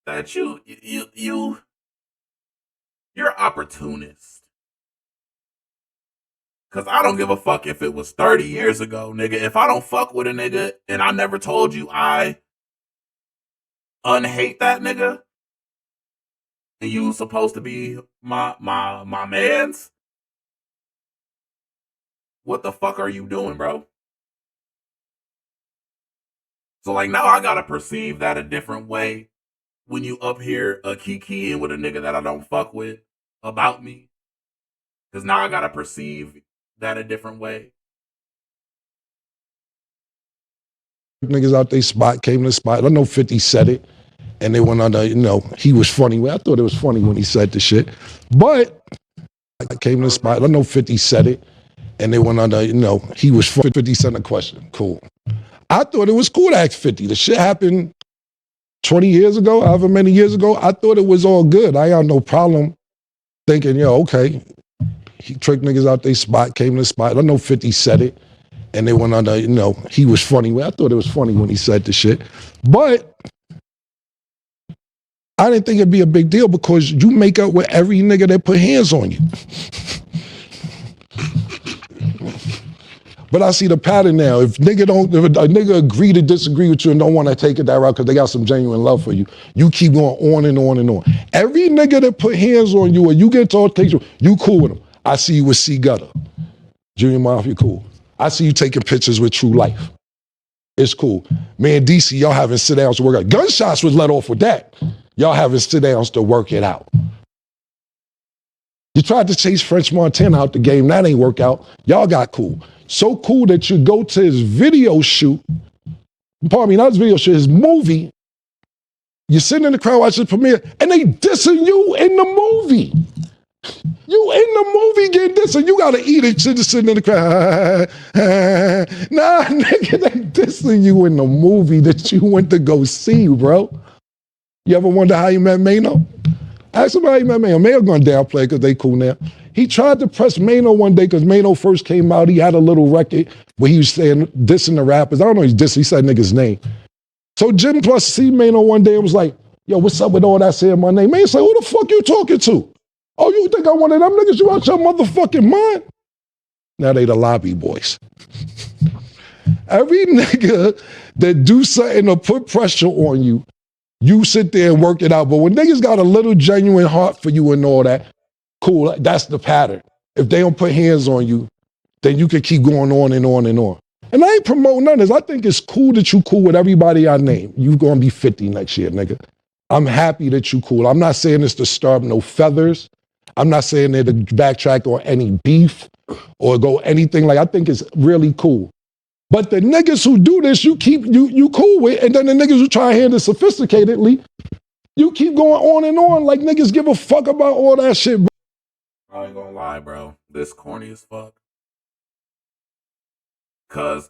that you're opportunist. Cause I don't give a fuck if it was 30 years ago, nigga. If I don't fuck with a nigga and I never told you I unhate that nigga, and you supposed to be my mans, what the fuck are you doing, bro? So like now I gotta perceive that a different way when you up here kikiing with a nigga that I don't fuck with about me. Cause now I gotta perceive that a different way. Niggas out they spot, came to the spot. I know 50 said it, and they went under, he was funny. I thought it was funny when he said the shit. But I came to the spot. I know 50 said it, and they went under, he was 50 Cent a question. Cool. I thought it was cool to ask 50. The shit happened 20 years ago, however many years ago. I thought it was all good. I had no problem thinking, yo, okay, he tricked niggas out they spot, came to the spot. I know 50 said it, and they went under, he was funny. I thought it was funny when he said the shit. But I didn't think it'd be a big deal because you make up with every nigga that put hands on you. But I see the pattern now. If a nigga agree to disagree with you and don't want to take it that route because they got some genuine love for you, you keep going on and on and on. Every nigga that put hands on you or you get to altercation, you cool with them. I see you with C Gutter. Junior Mafia, cool. I see you taking pictures with True Life. It's cool. Man, DC, y'all having sit-downs to work out. Gunshots was let off with that. Y'all having sit-downs to work it out. You tried to chase French Montana out the game. That ain't work out. Y'all got cool. So cool that you go to his video shoot. Pardon me, not his video shoot, his movie. You're sitting in the crowd watching the premiere, and they dissing you in the movie. You in the movie getting dissing. You gotta eat it, just sitting in the crowd. Nah, nigga, they dissing you in the movie that you went to go see, bro. You ever wonder how you met Mano? Ask him how he met Mano. Mano gonna downplay because they cool now. He tried to press Mano one day because Mano first came out. He had a little record where he was saying, dissing the rappers. I don't know, he's dissing. He said nigga's name. So Jim Plus see Mano one day and was like, yo, what's up with all that saying my name? Mano said, who the fuck you talking to? Oh, you think I one of them niggas? You out your motherfucking mind? Now they the lobby boys. Every nigga that do something to put pressure on you, you sit there and work it out. But when niggas got a little genuine heart for you and all that, cool, that's the pattern. If they don't put hands on you, then you can keep going on and on and on. And I ain't promoting none of this. I think it's cool that you cool with everybody I name. You gonna be 50 next year, nigga. I'm happy that you cool. I'm not saying this to stir up no feathers. I'm not saying that to backtrack on any beef or go anything like. I think it's really cool. But the niggas who do this, you cool with, and then the niggas who try to handle it sophisticatedly, you keep going on and on like niggas give a fuck about all that shit, bro. I ain't gonna lie, bro. This corny as fuck. Cause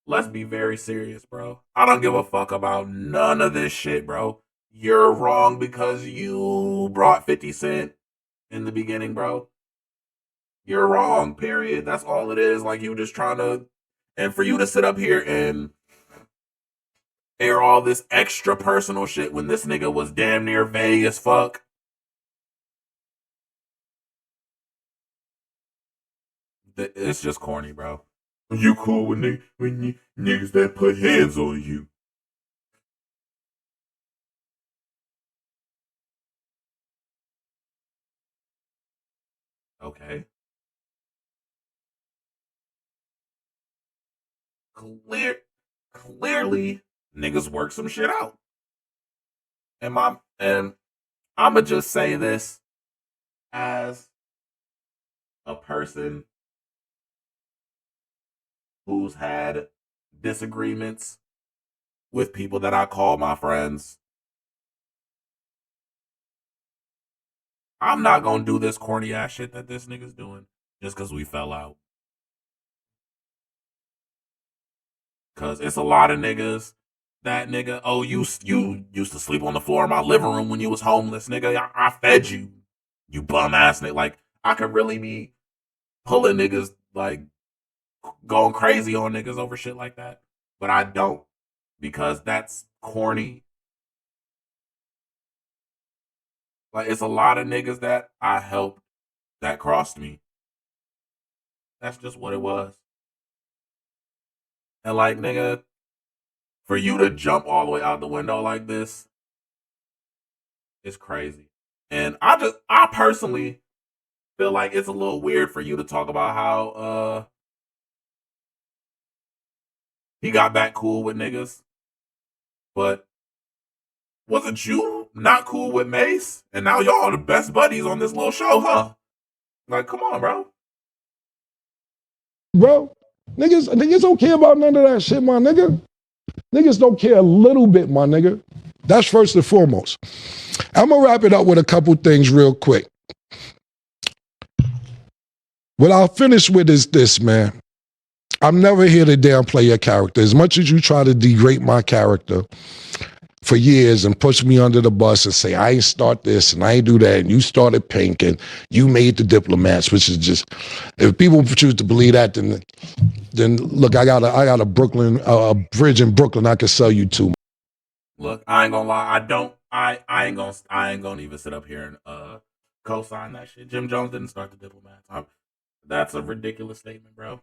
let's be very serious, bro. I don't give a fuck about none of this shit, bro. You're wrong because you brought 50 Cent in the beginning, bro. You're wrong, period. That's all it is. Like, you just trying to... And for you to sit up here and air all this extra personal shit when this nigga was damn near vague as fuck. It's just corny, bro. You cool with niggas that put hands on you. Okay. clearly niggas work some shit out. And I'ma just say this as a person who's had disagreements with people that I call my friends. I'm not gonna do this corny ass shit that this nigga's doing just because we fell out. Cause it's a lot of niggas that nigga, oh, you used to sleep on the floor of my living room when you was homeless, nigga. I fed you, you bum ass nigga. Like, I could really be pulling niggas, like, going crazy on niggas over shit like that. But I don't, because that's corny. Like, it's a lot of niggas that I helped that crossed me. That's just what it was. And like, nigga, for you to jump all the way out the window like this is crazy. And I personally feel like it's a little weird for you to talk about how he got back cool with niggas. But wasn't you not cool with Mace? And now y'all are the best buddies on this little show, huh? Like, come on, bro. Bro, niggas don't care about none of that shit, my nigga. Niggas don't care a little bit, my nigga. That's first and foremost. I'm gonna wrap it up with a couple things real quick. What I'll finish with is this, man. I'm never here to downplay your character. As much as you try to degrade my character for years and push me under the bus and say, I ain't start this and I ain't do that, and you started Pink and you made the Diplomats, which is just, if people choose to believe that, then look, I got a Brooklyn, a bridge in Brooklyn I can sell you to. Look, I ain't gonna lie, I ain't gonna even sit up here and co-sign that shit. Jim Jones didn't start the Diplomats. That's a ridiculous statement, bro.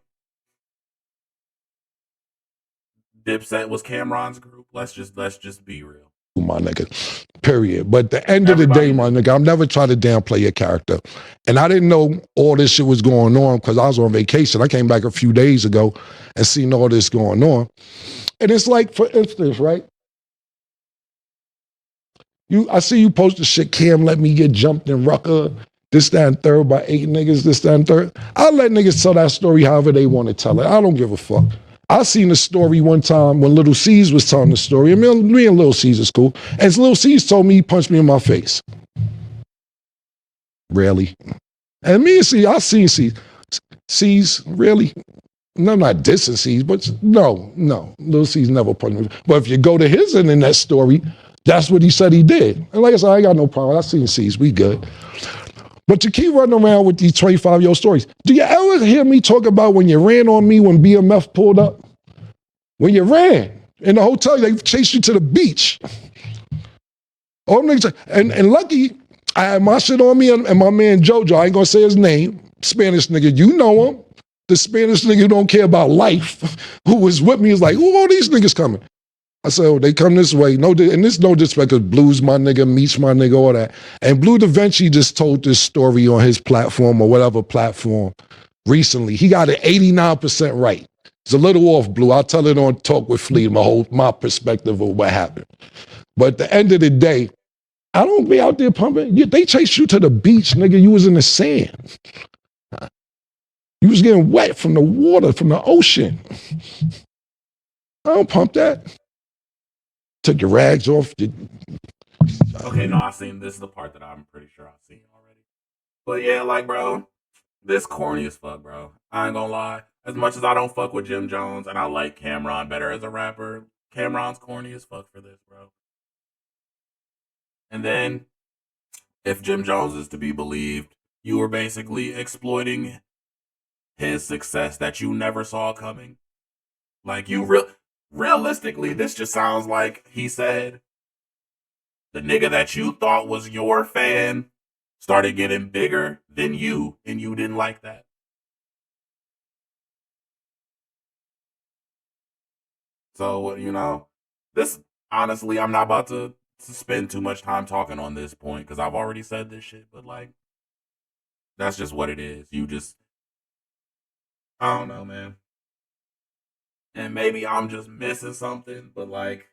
Dipset was Cameron's group. Let's just be real. My nigga, period. But at the end of the day, my nigga, I'm never trying to downplay your character. And I didn't know all this shit was going on because I was on vacation. I came back a few days ago and seen all this going on. And it's like, for instance, right? I see you post the shit, Cam let me get jumped in Rucker, this, that, and third by 8 niggas, this, that, and third. I'll let niggas tell that story however they want to tell it. I don't give a fuck. I seen the story one time when Little C's was telling the story. Me and Little C's is cool. And Little C's told me he punched me in my face. Really? And me and C, I seen C's. C's, really? No, not dissing C's, but no. Little C's never punched me. But if you go to his end in that story, that's what he said he did. And like I said, I ain't got no problem. I seen C's, we good. But to keep running around with these 25-year-old stories, do you ever hear me talk about when you ran on me when BMF pulled up? When you ran in the hotel, they chased you to the beach. All niggas, and lucky, I had my shit on me and my man Jojo, I ain't gonna say his name, Spanish nigga, you know him. The Spanish nigga who don't care about life, who was with me, is like, who are these niggas coming? I said, oh, they come this way. No, and this no disrespect, because Blue's my nigga, Meets my nigga, all that. And Blue Da Vinci just told this story on his platform or whatever platform recently. He got it 89% right. It's a little off, Blue. I'll tell it on Talk with Flea, my perspective of what happened. But at the end of the day, I don't be out there pumping. They chased you to the beach, nigga. You was in the sand. You was getting wet from the water, from the ocean. I don't pump that. Took your rags off. Okay, no, I've seen this is the part that I'm pretty sure I've seen already. But yeah, like, bro, this corny as fuck, bro. I ain't gonna lie. As much as I don't fuck with Jim Jones and I like Cameron better as a rapper, Cameron's corny as fuck for this, bro. And then, if Jim Jones is to be believed, you were basically exploiting his success that you never saw coming. Like, realistically, this just sounds like he said, the nigga that you thought was your fan started getting bigger than you, and you didn't like that. So, you know, this, honestly, I'm not about to spend too much time talking on this point because I've already said this shit, but like, that's just what it is. I don't know, man. And maybe I'm just missing something, but like,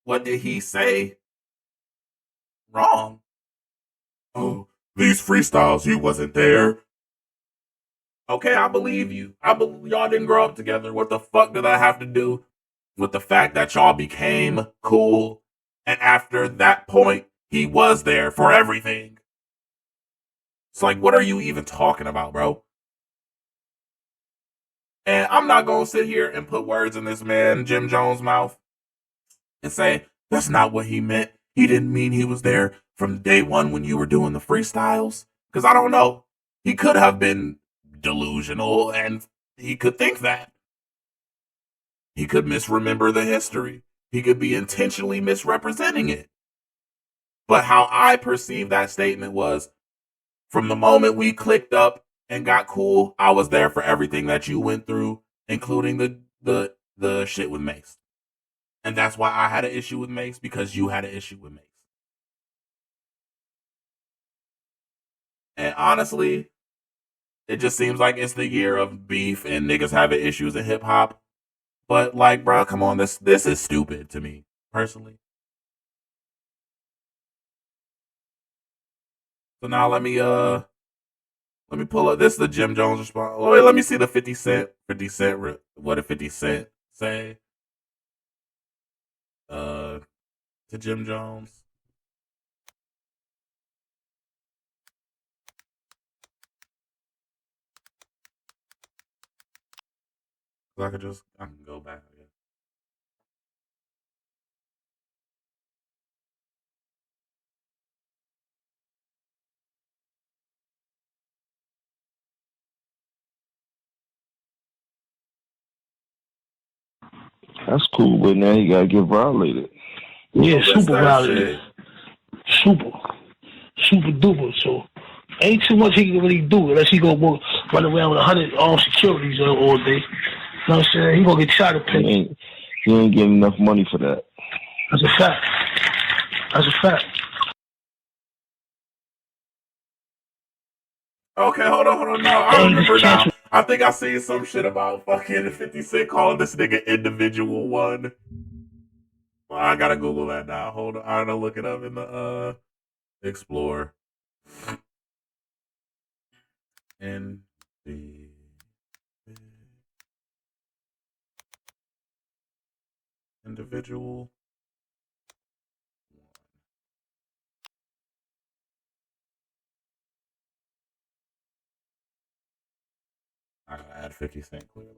what did he say wrong? Oh, these freestyles, you wasn't there. Okay, I believe you. I believe y'all didn't grow up together. What the fuck did that have to do with the fact that y'all became cool? And after that point, he was there for everything. It's like, what are you even talking about, bro? And I'm not going to sit here and put words in this man, Jim Jones' mouth and say, that's not what he meant. He didn't mean he was there from day one when you were doing the freestyles. Because I don't know. He could have been delusional and he could think that. He could misremember the history. He could be intentionally misrepresenting it. But how I perceived that statement was, from the moment we clicked up and got cool, I was there for everything that you went through, including the shit with Mace. And that's why I had an issue with Mace, because you had an issue with Mace. And honestly, it just seems like it's the year of beef and niggas having issues in hip hop. But like, bro, come on, this is stupid to me, personally. So now let me pull up. This is the Jim Jones response. Oh, wait, let me see the 50 Cent. 50 Cent. What did 50 Cent say? To Jim Jones. I can go back. I guess. That's cool, but now you gotta get violated. Yeah, So super that violated. Super duper. So ain't too much he can really do unless he gonna run around with 100 armed securities all day. You know what I'm saying? He gonna get shot at pay. He ain't getting enough money for that. That's a fact. That's a fact. Okay, hold on. Now I remember now. I think I seen some shit about fucking 50 Cent calling this nigga individual one. Well, I gotta Google that now. Hold on. I gotta look it up in the Explore. And the individual. I gotta add 50 Cent clearly.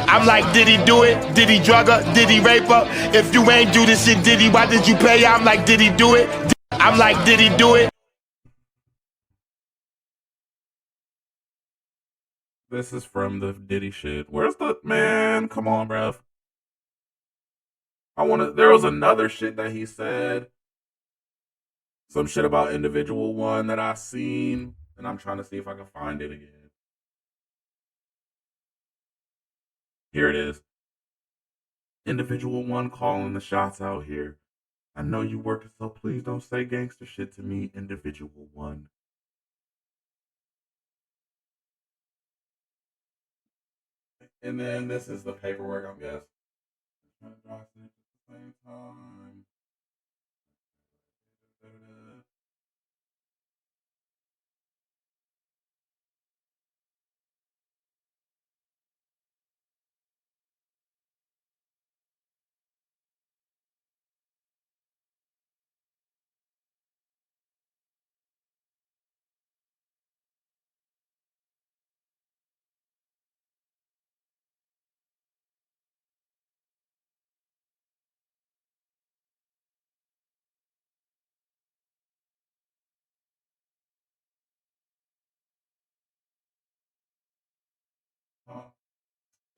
I'm like, did he do it? Did he drug her? Did he rape her? If you ain't do this shit, did he? Why did you pay her? I'm like, did he do it? I'm like, did he do it? This is from the Diddy shit. Where's the man? Come on, bruv. There was another shit that he said. Some shit about individual one that I seen, and I'm trying to see if I can find it again. Here it is. Individual one calling the shots out here. I know you working, so please don't say gangster shit to me, individual one. And then this is the paperwork, I guess. At the same time.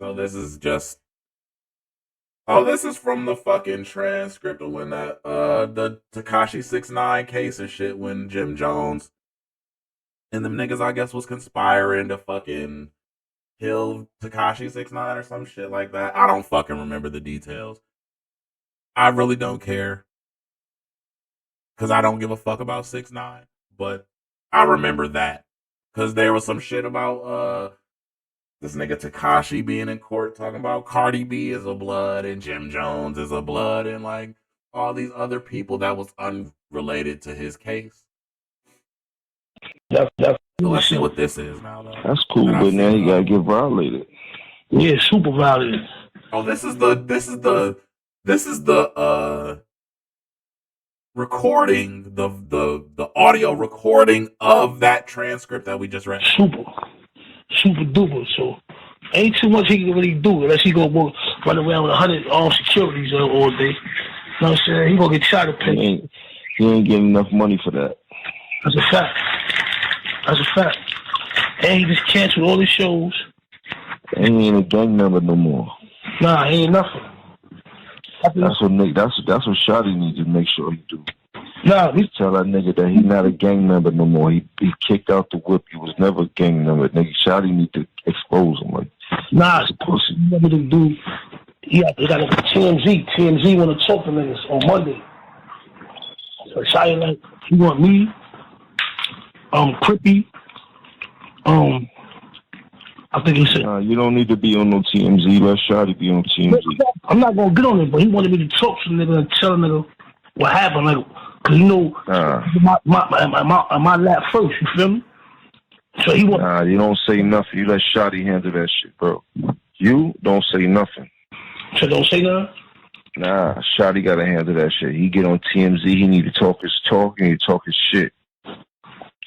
So this is just. Oh, this is from the fucking transcript of when that the Tekashi 6ix9ine case and shit, when Jim Jones and them niggas, I guess, was conspiring to fucking kill Tekashi 6ix9ine or some shit like that. I don't fucking remember the details. I really don't care. because I don't give a fuck about 6ix9ine. But I remember that because there was some shit about this nigga Tekashi being in court talking about Cardi B is a blood and Jim Jones is a blood and like all these other people that was unrelated to his case. So let's see what this is now, though. That's cool, but now you gotta get violated. Yeah, super violated. Oh, this is the recording, the audio recording of that transcript that we just read. Super duper. So ain't too much he can really do unless he go run around with 100 armed securities all day. You know what I'm saying? He gonna get shot at pay. He ain't getting enough money for that. That's a fact. That's a fact. And he just canceled all his shows. And he ain't a gang member no more. Nah, he ain't nothing. That's what Shotty needs to make sure he do. Nah, we tell that nigga that he not a gang member no more. He kicked out the whip. He was never a gang member. Nigga, Shotty need to expose him. Like, nah, it's pussy. You want me to do? Yeah, they got a TMZ. TMZ want to talk to niggas on Monday. So Shotty like, you want me? Crippy. I think he said. Nah, you don't need to be on no TMZ. Let Shotty be on TMZ. I'm not gonna get on it, but he wanted me to talk to the nigga and tell the nigga what happened, like, cause you know, my lap first. You feel me? So he want. Nah, you don't say nothing. You let Shotty handle that shit, bro. You don't say nothing. So don't say nothing. Nah, Shotty gotta handle that shit. He get on TMZ. He need to talk his talk and he talk his shit.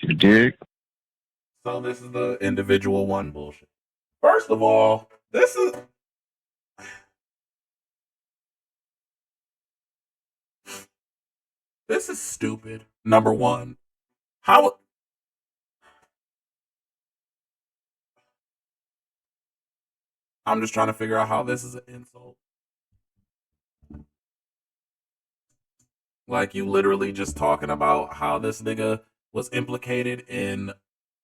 You dig? So this is the individual one bullshit. First of all, this is stupid. Number one, I'm just trying to figure out how this is an insult. Like, you literally just talking about how this nigga was implicated in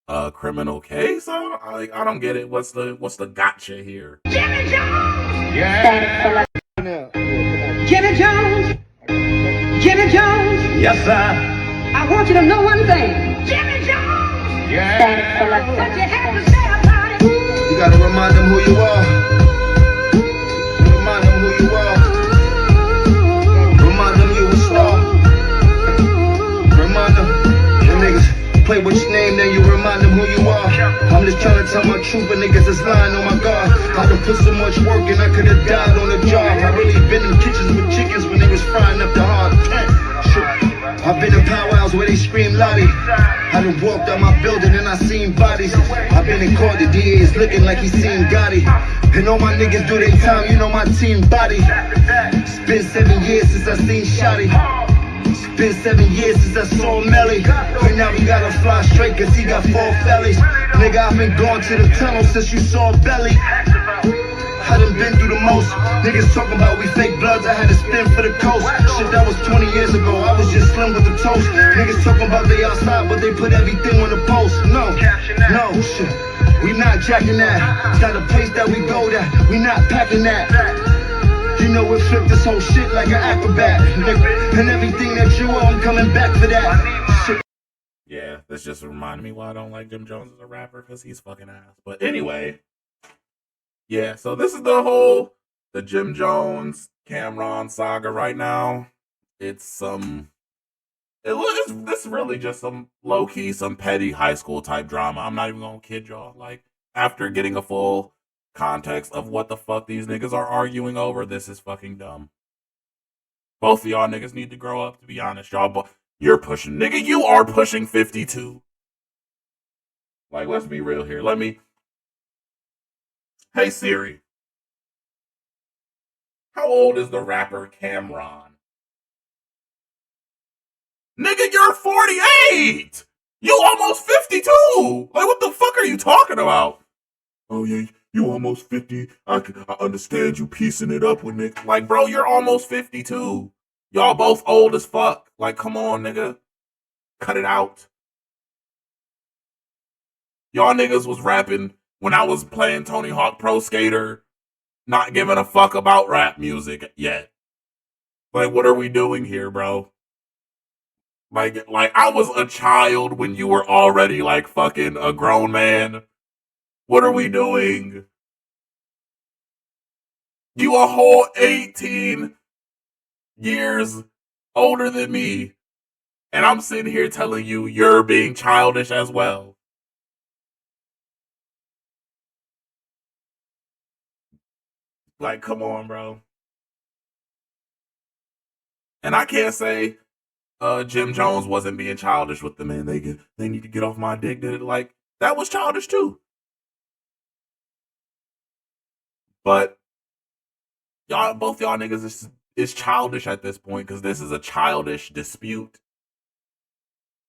a criminal case. I don't get it. What's the gotcha here? Jimmy Jones! Yeah! Jimmy Jones! Jimmy Jones! Yes, sir. I want you to know one thing. Jimmy Jones! Yeah! What you have to say about it? You gotta remind them who you are. Remind them who you are. Remind them you a star. Remind them. When niggas play with your name, then you remind them who you are. I'm just trying to tell my truth, but niggas is lying on my guard. I done put so much work and I could've died on the job. I really been in kitchens with chickens when they was frying up the hard. I've been in powwows where they scream Lottie. I done walked out my building and I seen bodies. I've been in court, the DA is looking like he seen Gotti. And all my niggas do their time, you know my team body. It's been 7 years since I seen Shotty. It's been 7 years since I saw Melly. Right now we gotta fly straight cause he got 4 fellies. Nigga, I've been going to the tunnel since you saw Belly. I done been through the most. Niggas talking about we fake bloods, I had to spin for the coast. Shit, that was 20 years ago, I was just slim with the toast. Niggas talking about they outside, but they put everything on the post. No, shit, we not jacking that. It's not a place that we go there, we not packing that. You know we flip this whole shit like an acrobat. And everything that you owe, I'm coming back for that. Shit. Yeah, this just reminded me why I don't like Jim Jones as a rapper, because he's fucking ass. But anyway, yeah, so this is the Jim Jones Cameron saga right now. It's this really just some low key, some petty high school type drama. I'm not even gonna kid y'all. Like, after getting a full context of what the fuck these niggas are arguing over, this is fucking dumb. Both of y'all niggas need to grow up, to be honest, y'all. But you are pushing 52. Like, let's be real here. Hey Siri, how old is the rapper Cameron? Nigga, you're 48! You almost 52! Like, what the fuck are you talking about? Oh yeah, you almost 50. I understand you piecing it up with Nick. Like, bro, you're almost 52. Y'all both old as fuck. Like, come on, nigga. Cut it out. Y'all niggas was rapping when I was playing Tony Hawk Pro Skater, not giving a fuck about rap music yet. Like, what are we doing here, bro? Like I was a child when you were already like fucking a grown man. What are we doing? You a whole 18 years older than me. And I'm sitting here telling you you're being childish as well. Like, come on, bro. And I can't say Jim Jones wasn't being childish with the man. They need to get off my dick. Like, that was childish too. But both y'all niggas is childish at this point because this is a childish dispute.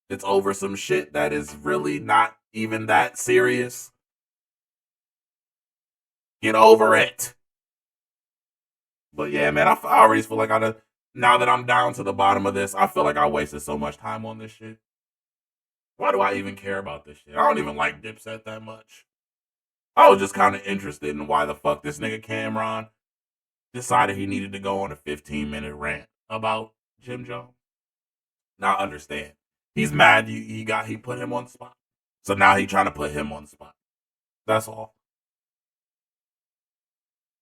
It's over some shit that is really not even that serious. Get over it. But yeah, man, I already feel like now that I'm down to the bottom of this, I feel like I wasted so much time on this shit. Why do I even care about this shit? I don't even like Dipset that much. I was just kind of interested in why the fuck this nigga Cameron decided he needed to go on a 15-minute rant about Jim Jones. Now understand, he's mad he put him on the spot. So now he trying to put him on the spot. That's all.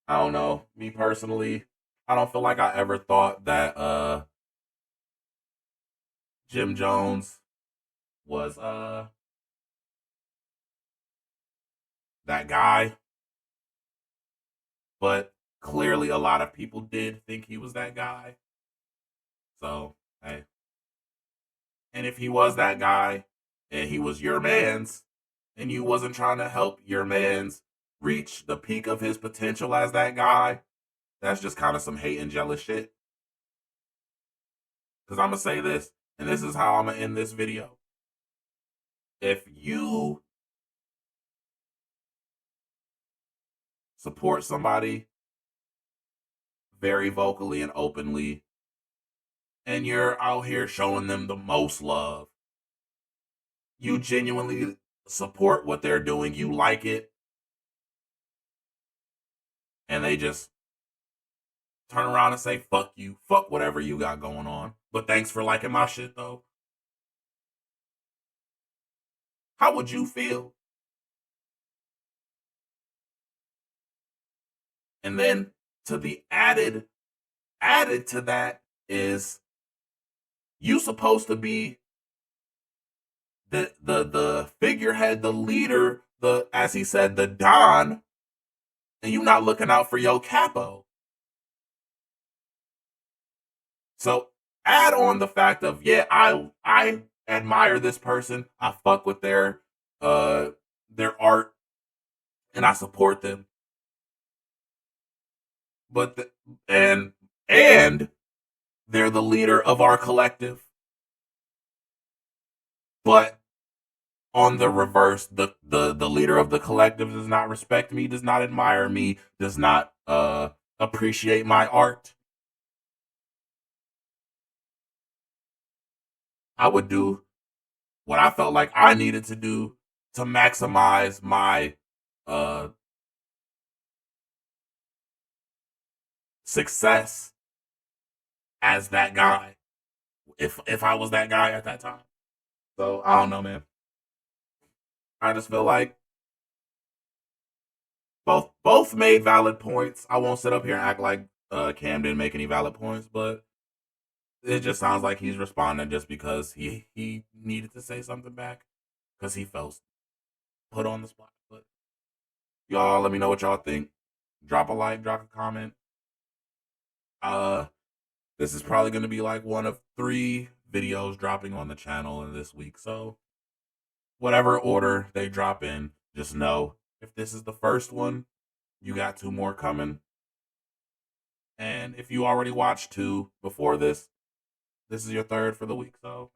I don't know. Me personally, I don't feel like I ever thought that Jim Jones was that guy. But clearly a lot of people did think he was that guy. So, hey. And if he was that guy, and he was your man's, and you wasn't trying to help your man's reach the peak of his potential as that guy, that's just kind of some hate and jealous shit. Because I'm going to say this, and this is how I'm going to end this video. If you support somebody very vocally and openly, and you're out here showing them the most love, you genuinely support what they're doing, you like it, and they just turn around and say, fuck you, fuck whatever you got going on, but thanks for liking my shit though. How would you feel? And then to the added to that is you supposed to be the figurehead, the leader, as he said, the Don, and you not looking out for your capo. So add on the fact of, yeah, I admire this person, I fuck with their art, and I support them. But and they're the leader of our collective. But on the reverse, the leader of the collective does not respect me, does not admire me, does not appreciate my art. I would do what I felt like I needed to do to maximize my success as that guy, if I was that guy at that time. So I don't know, man. I just feel like both made valid points. I won't sit up here and act like Cam didn't make any valid points, but it just sounds like he's responding just because he needed to say something back because he felt put on the spot. But y'all, let me know what y'all think. Drop a like, drop a comment. This is probably going to be like one of 3 videos dropping on the channel in this week. So whatever order they drop in, just know if this is the first one, you got 2 more coming. And if you already watched 2 before this is your 3rd for the week. So